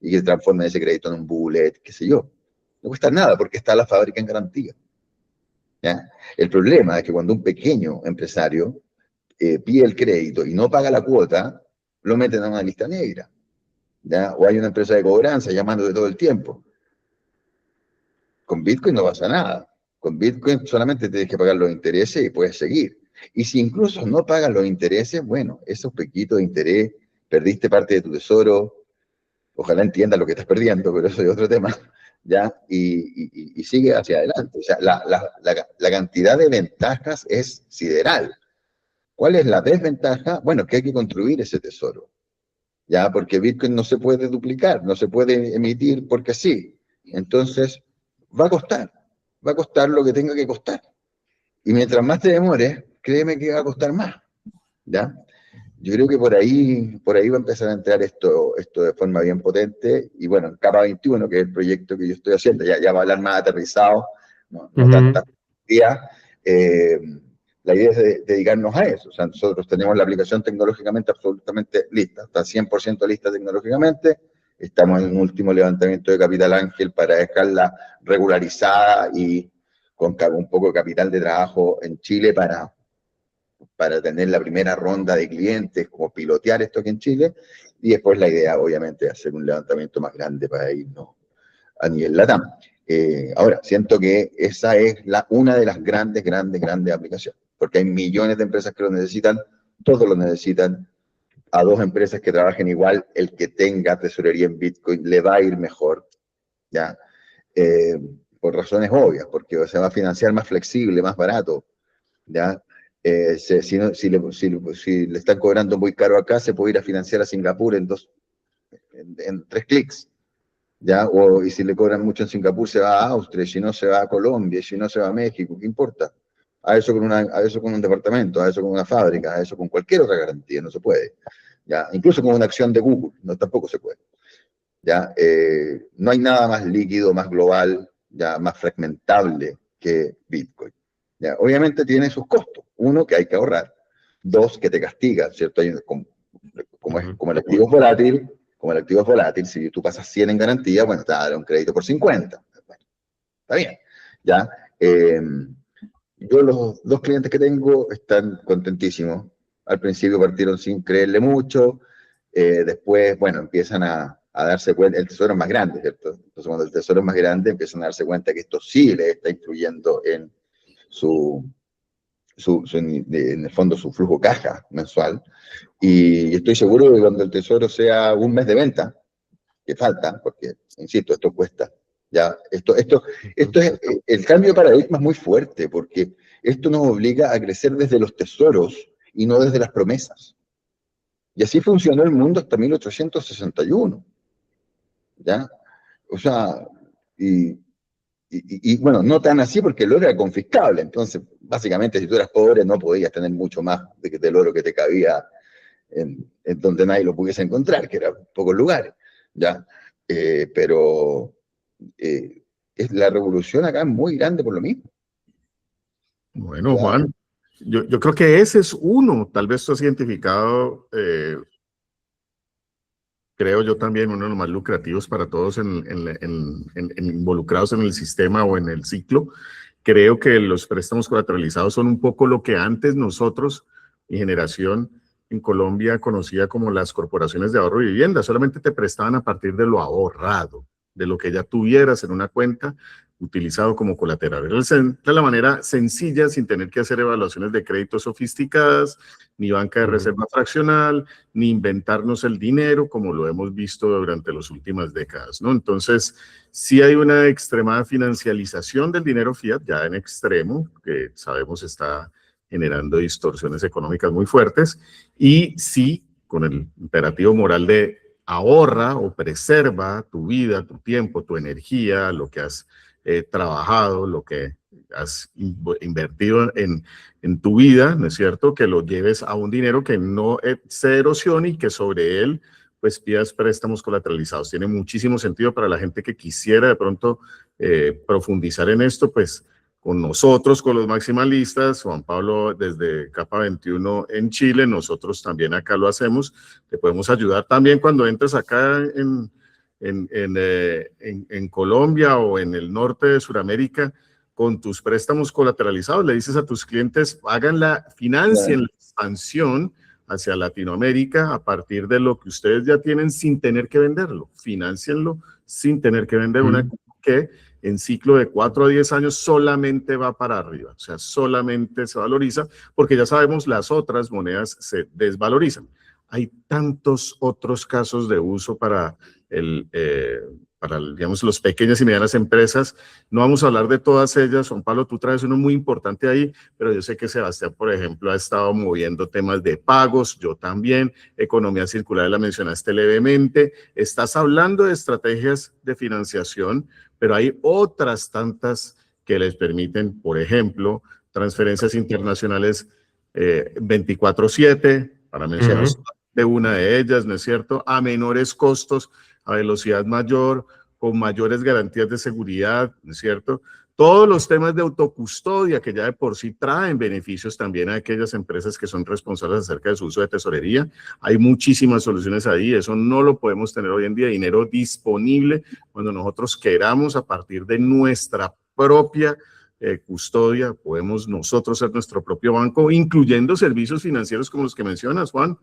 y que transformen ese crédito en un bullet, qué sé yo. No cuesta nada porque está la fábrica en garantía, ¿ya? El problema es que cuando un pequeño empresario pide el crédito y no paga la cuota, lo meten a una lista negra, ¿ya? O hay una empresa de cobranza llamándote todo el tiempo. Con Bitcoin no pasa nada. Con Bitcoin solamente tienes que pagar los intereses y puedes seguir. Y si incluso no pagas los intereses, bueno, esos pequitos de interés, perdiste parte de tu tesoro, ojalá entiendas lo que estás perdiendo, pero eso es otro tema, ¿ya? Y sigue hacia adelante. O sea, la cantidad de ventajas es sideral. ¿Cuál es la desventaja? Bueno, que hay que construir ese tesoro, ¿ya? Porque Bitcoin no se puede duplicar, no se puede emitir porque sí. Entonces, va a costar, va a costar lo que tenga que costar. Y mientras más te demores, créeme que va a costar más, ¿ya? Yo creo que por ahí va a empezar a entrar esto de forma bien potente. Y bueno, en Capa 21, que es el proyecto que yo estoy haciendo, ya va a hablar más aterrizado, no Ujú. tanta días. La idea es dedicarnos a eso. O sea, nosotros tenemos la aplicación tecnológicamente absolutamente lista, está 100% lista tecnológicamente. Estamos en un último levantamiento de Capital Ángel para dejarla regularizada y con un poco de capital de trabajo en Chile para tener la primera ronda de clientes, como pilotear esto aquí en Chile, y después la idea, obviamente, es hacer un levantamiento más grande para irnos a nivel LATAM. Ahora, siento que esa es una de las grandes, grandes, grandes aplicaciones, porque hay millones de empresas que lo necesitan, todos lo necesitan. A dos empresas que trabajen igual, el que tenga tesorería en Bitcoin le va a ir mejor, ¿ya? Eh, por razones obvias, porque se va a financiar más flexible, más barato, ¿ya? Si le están cobrando muy caro acá, se puede ir a financiar a Singapur en 3 clics, ¿ya? Y si le cobran mucho en Singapur, se va a Austria, y si no, se va a Colombia, y si no, se va a México, ¿qué importa? A eso con un departamento, a eso con una fábrica, a eso con cualquier otra garantía, no se puede, ¿ya? Incluso con una acción de Google, no, tampoco se puede, ¿ya? No hay nada más líquido, más global, ya más fragmentable que Bitcoin, ¿ya? Obviamente tiene sus costos. Uno, que hay que ahorrar. Dos, que te castiga, ¿cierto? Ujú. Como el activo es volátil, si tú pasas 100 en garantía, bueno, te dará un crédito por 50. Bueno, está bien, ¿ya? Yo los dos clientes que tengo están contentísimos. Al principio partieron sin creerle mucho, después, bueno, empiezan a darse cuenta, el tesoro es más grande, ¿cierto? Entonces, cuando el tesoro es más grande, empiezan a darse cuenta que esto sí les está influyendo en en el fondo, su flujo caja mensual. Y estoy seguro que cuando el tesoro sea un mes de venta, que falta, porque, insisto, esto cuesta. Ya, esto es, el cambio de paradigma es muy fuerte, porque esto nos obliga a crecer desde los tesoros y no desde las promesas. Y así funcionó el mundo hasta 1861, ¿ya? O sea, bueno, no tan así porque el oro era confiscable, entonces básicamente si tú eras pobre no podías tener mucho más del oro que te cabía en donde nadie lo pudiese encontrar, que eran pocos lugares, ¿ya? Pero la revolución acá es muy grande por lo mismo. Bueno, Juan, yo creo que ese es uno, tal vez tú has identificado, creo yo también, uno de los más lucrativos para todos involucrados en el sistema o en el ciclo. Creo que los préstamos colateralizados son un poco lo que antes nosotros, mi generación en Colombia, conocía como las corporaciones de ahorro y vivienda. Solamente te prestaban a partir de lo ahorrado, de lo que ya tuvieras en una cuenta utilizado como colateral. Era la manera sencilla, sin tener que hacer evaluaciones de crédito sofisticadas, ni banca de reserva fraccional, ni inventarnos el dinero, como lo hemos visto durante las últimas décadas, ¿no? Entonces, sí hay una extremada financialización del dinero fiat, ya en extremo, que sabemos está generando distorsiones económicas muy fuertes, y sí, con el imperativo moral de ahorra o preserva tu vida, tu tiempo, tu energía, lo que has trabajado, lo que has invertido en tu vida, ¿no es cierto? Que lo lleves a un dinero que no se erosione y que sobre él pues pidas préstamos colateralizados. Tiene muchísimo sentido para la gente que quisiera de pronto profundizar en esto, pues con nosotros, con los maximalistas, Juan Pablo desde Capa 21 en Chile, nosotros también acá lo hacemos, te podemos ayudar también cuando entres acá en Colombia o en el norte de Sudamérica con tus préstamos colateralizados. Le dices a tus clientes, financien la expansión hacia Latinoamérica a partir de lo que ustedes ya tienen sin tener que venderlo. Financienlo sin tener que vender una que en ciclo de 4 a 10 años solamente va para arriba, o sea, solamente se valoriza porque ya sabemos las otras monedas se desvalorizan. Hay tantos otros casos de uso para digamos, las pequeñas y medianas empresas. No vamos a hablar de todas ellas. Juan Pablo, tú traes uno muy importante ahí, pero yo sé que Sebastián, por ejemplo, ha estado moviendo temas de pagos, yo también, economía circular la mencionaste levemente. Estás hablando de estrategias de financiación, pero hay otras tantas que les permiten, por ejemplo, transferencias internacionales 24/7, para mencionar de una de ellas, ¿no es cierto? A menores costos, a velocidad mayor, con mayores garantías de seguridad, ¿no es cierto? Todos los temas de autocustodia que ya de por sí traen beneficios también a aquellas empresas que son responsables acerca de su uso de tesorería. Hay muchísimas soluciones ahí, eso no lo podemos tener hoy en día, dinero disponible cuando nosotros queramos a partir de nuestra propia custodia, podemos nosotros ser nuestro propio banco, incluyendo servicios financieros como los que mencionas, Juan.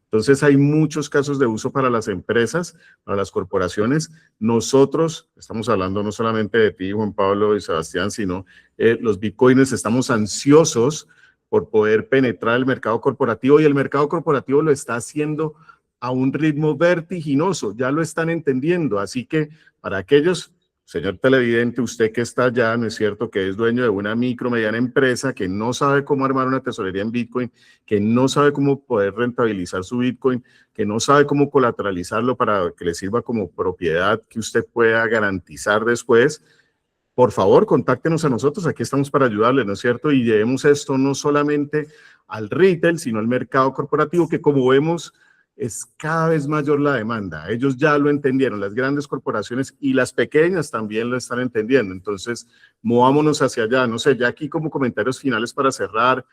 Entonces hay muchos casos de uso para las empresas, para las corporaciones. Nosotros, estamos hablando no solamente de ti, Juan Pablo y Sebastián, sino los bitcoiners estamos ansiosos por poder penetrar el mercado corporativo y el mercado corporativo lo está haciendo a un ritmo vertiginoso, ya lo están entendiendo. Así que para aquellos, señor televidente, usted que está allá, ¿no es cierto?, que es dueño de una micro, mediana empresa, que no sabe cómo armar una tesorería en Bitcoin, que no sabe cómo poder rentabilizar su Bitcoin, que no sabe cómo colateralizarlo para que le sirva como propiedad que usted pueda garantizar después, por favor, contáctenos a nosotros, aquí estamos para ayudarle, ¿no es cierto? Y llevemos esto no solamente al retail, sino al mercado corporativo, que como vemos, es cada vez mayor la demanda. Ellos ya lo entendieron, las grandes corporaciones y las pequeñas también lo están entendiendo. Entonces, movámonos hacia allá. No sé, ya aquí como comentarios finales para cerrar,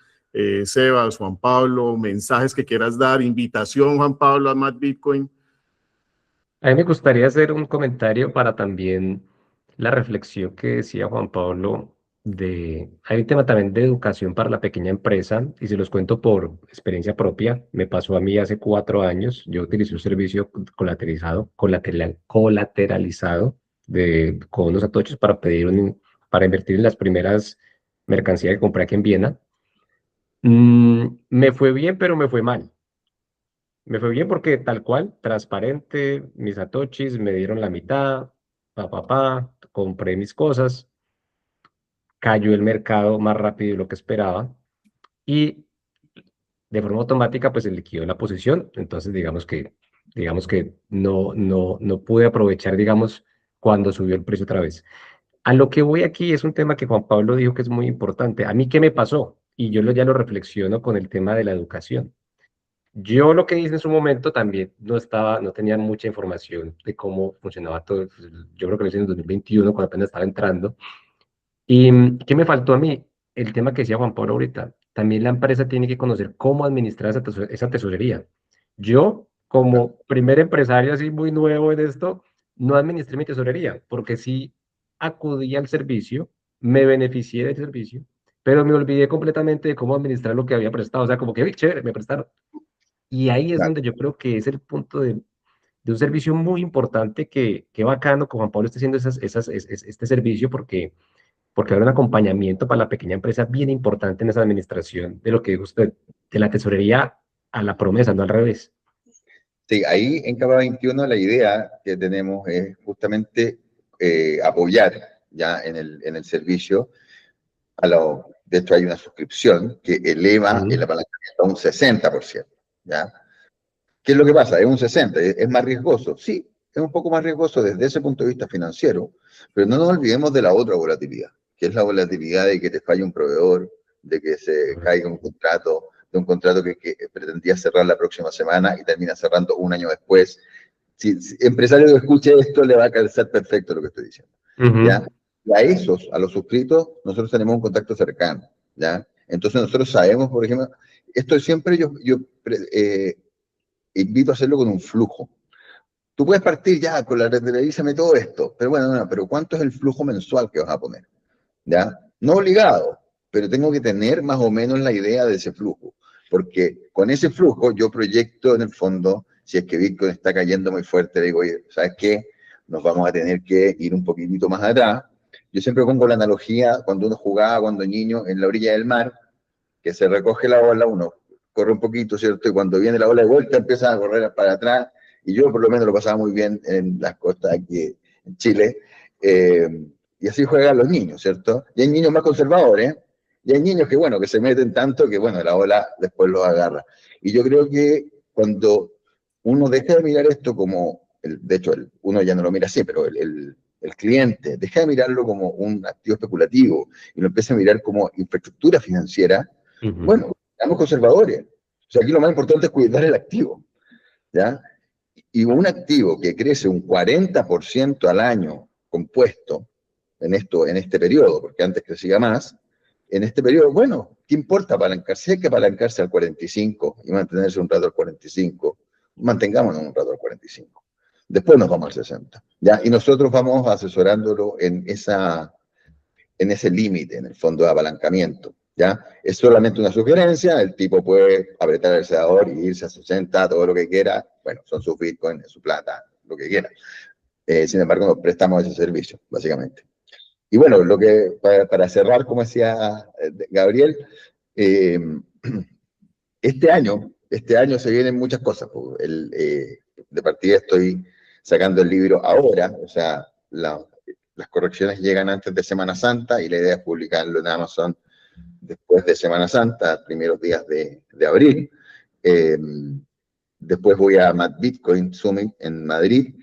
Sebas, Juan Pablo, mensajes que quieras dar, invitación, Juan Pablo, a Mad Bitcoin. A mí me gustaría hacer un comentario para también la reflexión que decía Juan Pablo hay un tema también de educación para la pequeña empresa y se los cuento por experiencia propia. Me pasó a mí hace 4 años. Yo utilicé un servicio colateralizado con unos atochos para para invertir en las primeras mercancías que compré aquí en Viena. Me fue bien, pero me fue mal. Me fue bien porque tal cual, transparente, mis satoshis me dieron la mitad, compré mis cosas, cayó el mercado más rápido de lo que esperaba y de forma automática, pues se liquidó la posición, entonces digamos que no pude aprovechar, digamos, cuando subió el precio otra vez. A lo que voy aquí es un tema que Juan Pablo dijo que es muy importante. ¿A mí qué me pasó? Y yo ya lo reflexiono con el tema de la educación. Yo lo que hice en su momento también no tenía mucha información de cómo funcionaba todo. Pues, yo creo que lo hice en el 2021 cuando apenas estaba entrando. ¿Y qué me faltó a mí? El tema que decía Juan Pablo ahorita. También la empresa tiene que conocer cómo administrar esa tesorería. Yo, como primer empresario así muy nuevo en esto, no administré mi tesorería, porque sí acudí al servicio, me beneficié del servicio, pero me olvidé completamente de cómo administrar lo que había prestado. O sea, como que, "Uy, chévere, me prestaron". Y ahí es Claro. donde yo creo que es el punto de un servicio muy importante que bacano que Juan Pablo esté haciendo este servicio porque habrá un acompañamiento para la pequeña empresa bien importante en esa administración de lo que dijo usted, de la tesorería a la promesa, no al revés. Sí, ahí en Capa 21 la idea que tenemos es justamente apoyar ya en el servicio de hecho hay una suscripción que eleva el Ujú. apalancamiento a un 60%, ¿ya? ¿Qué es lo que pasa? Es un 60%, ¿es más riesgoso? Sí, es un poco más riesgoso desde ese punto de vista financiero, pero no nos olvidemos de la otra volatilidad, que es la volatilidad de que te falle un proveedor, de que se caiga un contrato, de un contrato que pretendía cerrar la próxima semana y termina cerrando un año después. Si empresario que escuche esto, le va a calzar perfecto lo que estoy diciendo, Ujú. ¿ya? Y a esos, a los suscritos, nosotros tenemos un contacto cercano, ¿ya? Entonces nosotros sabemos, por ejemplo, esto siempre invito a hacerlo con un flujo. Tú puedes partir ya con la red de revísame todo esto, pero bueno, no, pero ¿cuánto es el flujo mensual que vas a poner? ¿Ya? No obligado, pero tengo que tener más o menos la idea de ese flujo, porque con ese flujo yo proyecto en el fondo, si es que Bitcoin está cayendo muy fuerte, digo, oye, ¿sabes qué? Nos vamos a tener que ir un poquitito más atrás. Yo siempre pongo la analogía cuando uno jugaba cuando niño en la orilla del mar, que se recoge la ola, uno corre un poquito, ¿cierto? Y cuando viene la ola de vuelta empieza a correr para atrás, y yo por lo menos lo pasaba muy bien en las costas aquí en Chile, y así juegan los niños, ¿cierto? Y hay niños más conservadores, y hay niños que, bueno, que se meten tanto que, bueno, la ola después los agarra. Y yo creo que cuando uno deja de mirar esto como, de hecho, uno ya no lo mira así, pero el cliente deja de mirarlo como un activo especulativo y lo empieza a mirar como infraestructura financiera, Ujú. bueno, seamos conservadores. O sea, aquí lo más importante es cuidar el activo, ¿ya? Y un activo que crece un 40% al año compuesto en este periodo, porque antes crecía más, en este periodo, bueno, ¿qué importa apalancarse? Si hay que apalancarse al 45 y mantenerse un rato al 45, mantengámonos un rato al 45. Después nos vamos al 60, ¿ya? Y nosotros vamos asesorándolo en ese límite, en el fondo de apalancamiento, ¿ya? Es solamente una sugerencia, el tipo puede apretar el acelerador y irse a 60, todo lo que quiera, bueno, son sus bitcoins, su plata, lo que quiera. Sin embargo, nos prestamos ese servicio, básicamente. Y bueno, para cerrar, como decía Gabriel, eh, este año se vienen muchas cosas. De partida estoy sacando el libro ahora, o sea, las correcciones llegan antes de Semana Santa y la idea es publicarlo en Amazon después de Semana Santa, primeros días de abril. Eh, Después voy a Mad Bitcoin Summit en Madrid,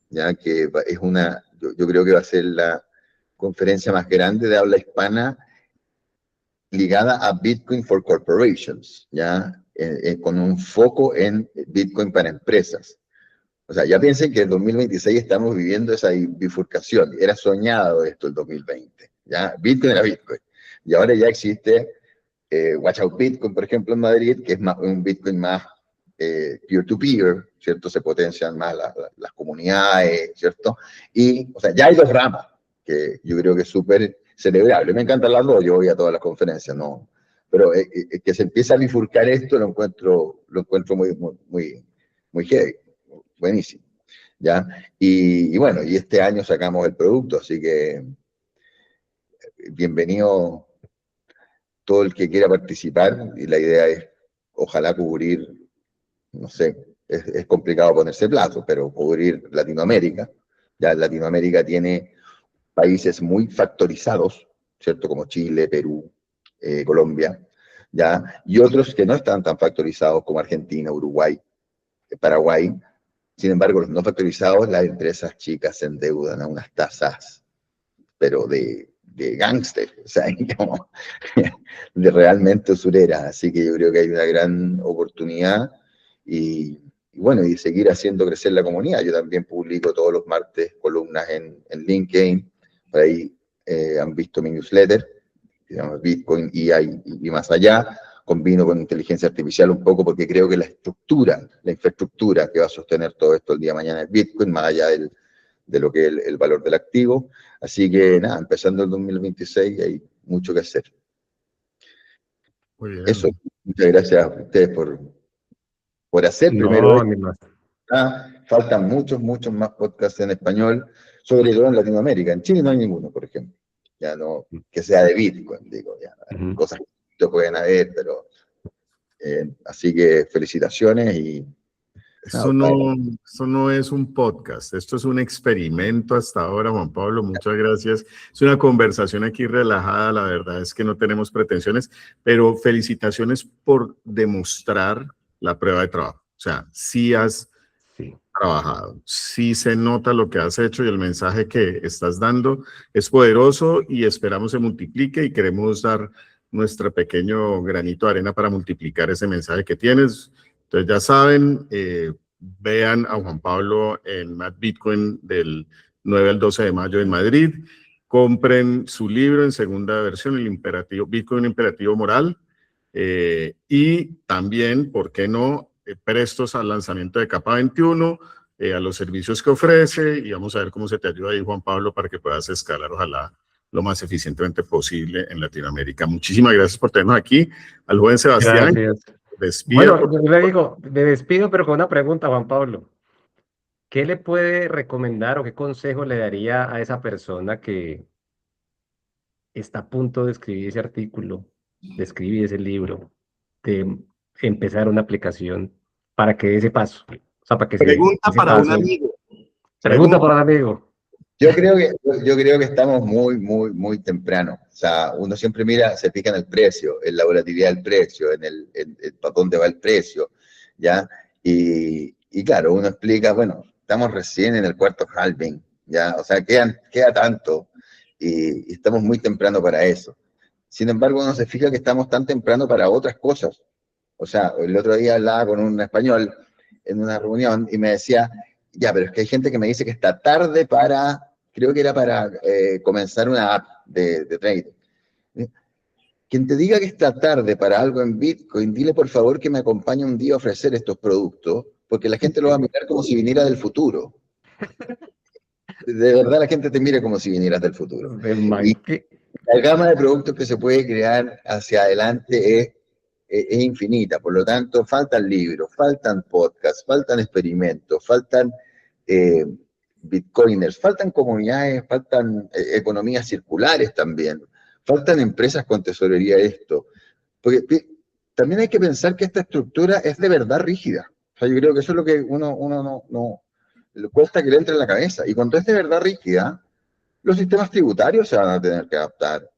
ya que es yo creo que va a ser la conferencia más grande de habla hispana ligada a Bitcoin for Corporations, ya con un foco en Bitcoin para empresas. O sea, ya piensen que en 2026 estamos viviendo esa bifurcación. Era soñado esto el 2020, ya Bitcoin era Bitcoin. Y ahora ya existe Watch Out Bitcoin, por ejemplo, en Madrid, que es un Bitcoin más peer-to-peer, ¿cierto? Se potencian más las comunidades, ¿cierto? Y, o sea, ya hay dos ramas, que yo creo que es súper celebrable. Me encantan las dos, yo voy a todas las conferencias, ¿no? Pero que se empiece a bifurcar esto lo encuentro muy heavy, buenísimo, ¿ya? Y bueno, y este año sacamos el producto, así que bienvenido todo el que quiera participar, y la idea es, ojalá cubrir, no sé, es complicado ponerse plazo, pero cubrir Latinoamérica. Ya Latinoamérica tiene países muy factorizados, ¿cierto? Como Chile, Perú, Colombia, ¿ya? Y otros que no están tan factorizados como Argentina, Uruguay, Paraguay. Sin embargo, los no factorizados, las empresas chicas se endeudan a unas tasas, pero de gángster, o sea, como de realmente usurera. Así que yo creo que hay una gran oportunidad y bueno, y seguir haciendo crecer la comunidad. Yo también publico todos los martes columnas en LinkedIn, por ahí han visto mi newsletter, que se llama Bitcoin y más allá. Combino con inteligencia artificial un poco porque creo que la infraestructura que va a sostener todo esto el día de mañana es Bitcoin, más allá de lo que es el valor del activo. Así que nada, empezando el 2026 hay mucho que hacer. Muy bien. Eso, muchas gracias a ustedes por hacer primero No, esto. ni más. Faltan muchos más podcasts en español, sobre todo en Latinoamérica. En Chile no hay ninguno, por ejemplo. Ya no, que sea de Bitcoin, digo, ya. Cosas que pueden haber, pero así que felicitaciones y Eso no es un podcast, esto es un experimento hasta ahora, Juan Pablo, muchas gracias. Es una conversación aquí relajada, la verdad es que no tenemos pretensiones, pero felicitaciones por demostrar la prueba de trabajo. O sea, sí has trabajado, sí se nota lo que has hecho y el mensaje que estás dando es poderoso y esperamos se multiplique y queremos dar nuestro pequeño granito de arena para multiplicar ese mensaje que tienes. Entonces ya saben, vean a Juan Pablo en Mad Bitcoin del 9 al 12 de mayo en Madrid. Compren su libro en segunda versión, el imperativo, Bitcoin Imperativo Moral. Y también, ¿por qué no? Prestos al lanzamiento de Capa 21, a los servicios que ofrece y vamos a ver cómo se te ayuda ahí, Juan Pablo, para que puedas escalar, ojalá, lo más eficientemente posible en Latinoamérica. Muchísimas gracias por tenernos aquí. Al joven Sebastián. Gracias. Despida. Bueno, yo le digo, me despido, pero con una pregunta, Juan Pablo. ¿Qué le puede recomendar o qué consejo le daría a esa persona que está a punto de escribir ese artículo, de escribir ese libro, de empezar una aplicación para que dé ese paso? O sea, para que se Pregunta ese para un paso. amigo. Pregunta para un amigo. Yo creo que estamos muy temprano. O sea, uno siempre mira, se fija en el precio, en la volatilidad del precio, en para dónde va el precio, ¿ya? Y claro, uno explica, bueno, estamos recién en el cuarto halving, ¿ya? O sea, queda tanto y estamos muy temprano para eso. Sin embargo, uno se fija que estamos tan temprano para otras cosas. O sea, el otro día hablaba con un español en una reunión y me decía, ya, pero es que hay gente que me dice que está tarde creo que era para comenzar una app de trading. Quien te diga que está tarde para algo en Bitcoin, dile por favor que me acompañe un día a ofrecer estos productos, porque la gente lo va a mirar como si viniera del futuro. De verdad la gente te mira como si vinieras del futuro. Y la gama de productos que se puede crear hacia adelante es infinita, por lo tanto faltan libros, faltan podcasts, faltan experimentos, faltan bitcoiners, faltan comunidades, faltan economías circulares también, faltan empresas con tesorería de esto, porque también hay que pensar que esta estructura es de verdad rígida. O sea, yo creo que eso es lo que uno no le cuesta que le entre en la cabeza, y cuando es de verdad rígida, los sistemas tributarios se van a tener que adaptar.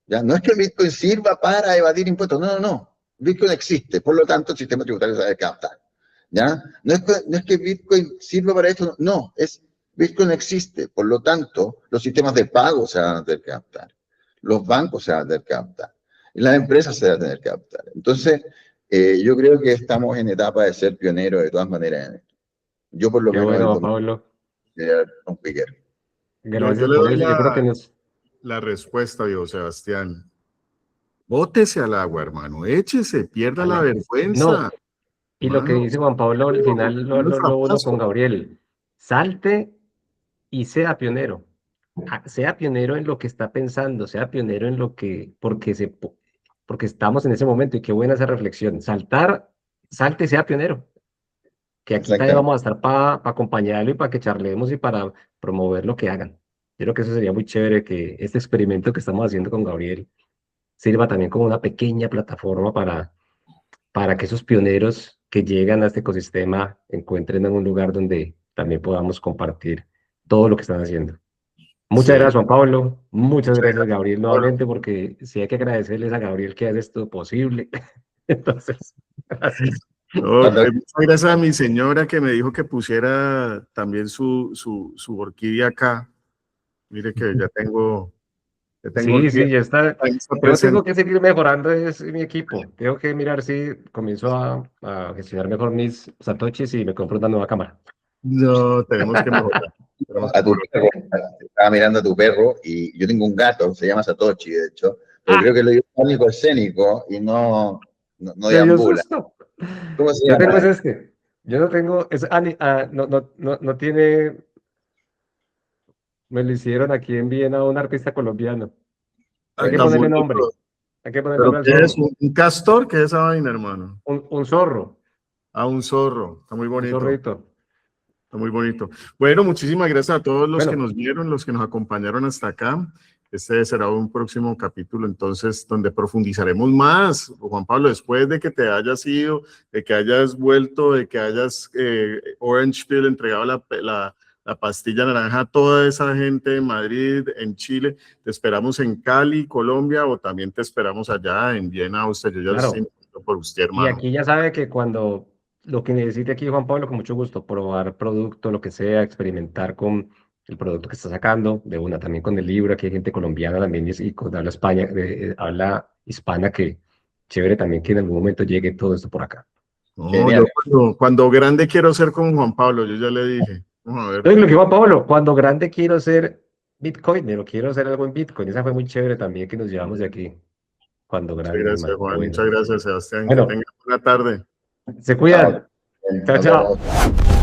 ¿Ya? No es que el Bitcoin sirva para evadir impuestos, no. Bitcoin existe, por lo tanto el sistema tributario se debe adaptar. ¿Ya? No es que Bitcoin sirva para esto, no, Bitcoin existe, por lo tanto los sistemas de pago se van a tener que adaptar, los bancos se van a tener que adaptar, y las empresas se van a tener que adaptar. Entonces, yo creo que estamos en etapa de ser pioneros de todas maneras en esto. Yo por lo Qué menos en el bueno, 2000 Pablo. un piquero. Yo Gracias le por doy eso. Yo creo que nos... la respuesta, viejo Sebastián. Bótese al agua, hermano. Échese, pierda la vergüenza. No, y lo que Hermano, dice Juan Pablo al final no es lo uno con fracaso. Gabriel. Salte y sea pionero. Sea pionero en lo que está pensando, sea pionero en lo que, porque estamos en ese momento y qué buena esa reflexión. Salte y sea pionero. Que aquí también Exactamente. vamos a estar para acompañarlo y para que charlemos y para promover lo que hagan. Yo creo que eso sería muy chévere que este experimento que estamos haciendo con Gabriel sirva también como una pequeña plataforma para que esos pioneros que llegan a este ecosistema encuentren en un lugar donde también podamos compartir todo lo que están haciendo. Muchas Sí, gracias, Juan Pablo. Muchas muchas gracias, gracias, Gabriel, Pablo. nuevamente, porque sí hay que agradecerles a Gabriel que hace esto posible. Entonces, gracias. Ok, Cuando, muchas gracias a mi señora que me dijo que pusiera también su orquídea acá. Mire que ya tengo Sí, orquídea, sí, ya está. ahí está Yo tengo presente. que seguir mejorando es mi equipo. Tengo que mirar si comienzo a gestionar mejor mis satoshis y me compro una nueva cámara. No, tenemos que mejorar. Tenemos que a tu mejorar. perro, estaba mirando a tu perro y yo tengo un gato, se llama Satoshi, de hecho, pero Ah, creo que lo dio pánico escénico y no me dio deambula. susto. ¿Cómo se Yo tengo es llama? este. Yo no tengo, no tiene, me lo hicieron aquí en Viena un artista colombiano. Hay Ay, que tan ponerle bonito. nombre. Hay que ponerle ¿Pero nombre al qué es? zorro. ¿Un castor? ¿Qué es esa vaina, hermano? Un zorro. Ah, un zorro. Está muy Un bonito. zorrito. Está muy bonito. Bueno, muchísimas gracias a todos los que Bueno, nos vieron, los que nos acompañaron hasta acá. Este será un próximo capítulo, entonces, donde profundizaremos más, Juan Pablo, después de que te hayas ido, de que hayas vuelto, de que hayas Orange Pill entregado la pastilla naranja a toda esa gente en Madrid, en Chile. Te esperamos en Cali, Colombia, o también te esperamos allá en Viena, Austria. Yo ya estoy claro. invitando por usted, Y hermano. aquí ya sabe que cuando lo que necesite aquí, Juan Pablo, con mucho gusto, probar producto, lo que sea, experimentar con el producto que está sacando, de una, también con el libro, aquí hay gente colombiana también y con habla España, habla hispana, que chévere también que en algún momento llegue todo esto por acá. No, yo Genial. cuando grande quiero ser como Juan Pablo, yo ya le dije. Vamos a ver Entonces, lo qué. que Juan Pablo, cuando grande quiero ser Bitcoinero, quiero hacer algo en Bitcoin, esa fue muy chévere también que nos llevamos de aquí, cuando Muchas grande, gracias, hermano, Juan. bueno. Muchas gracias, Sebastián. Que Bueno, tengas buena tarde. se Chao. cuidan. Chao, Nos chao. vemos.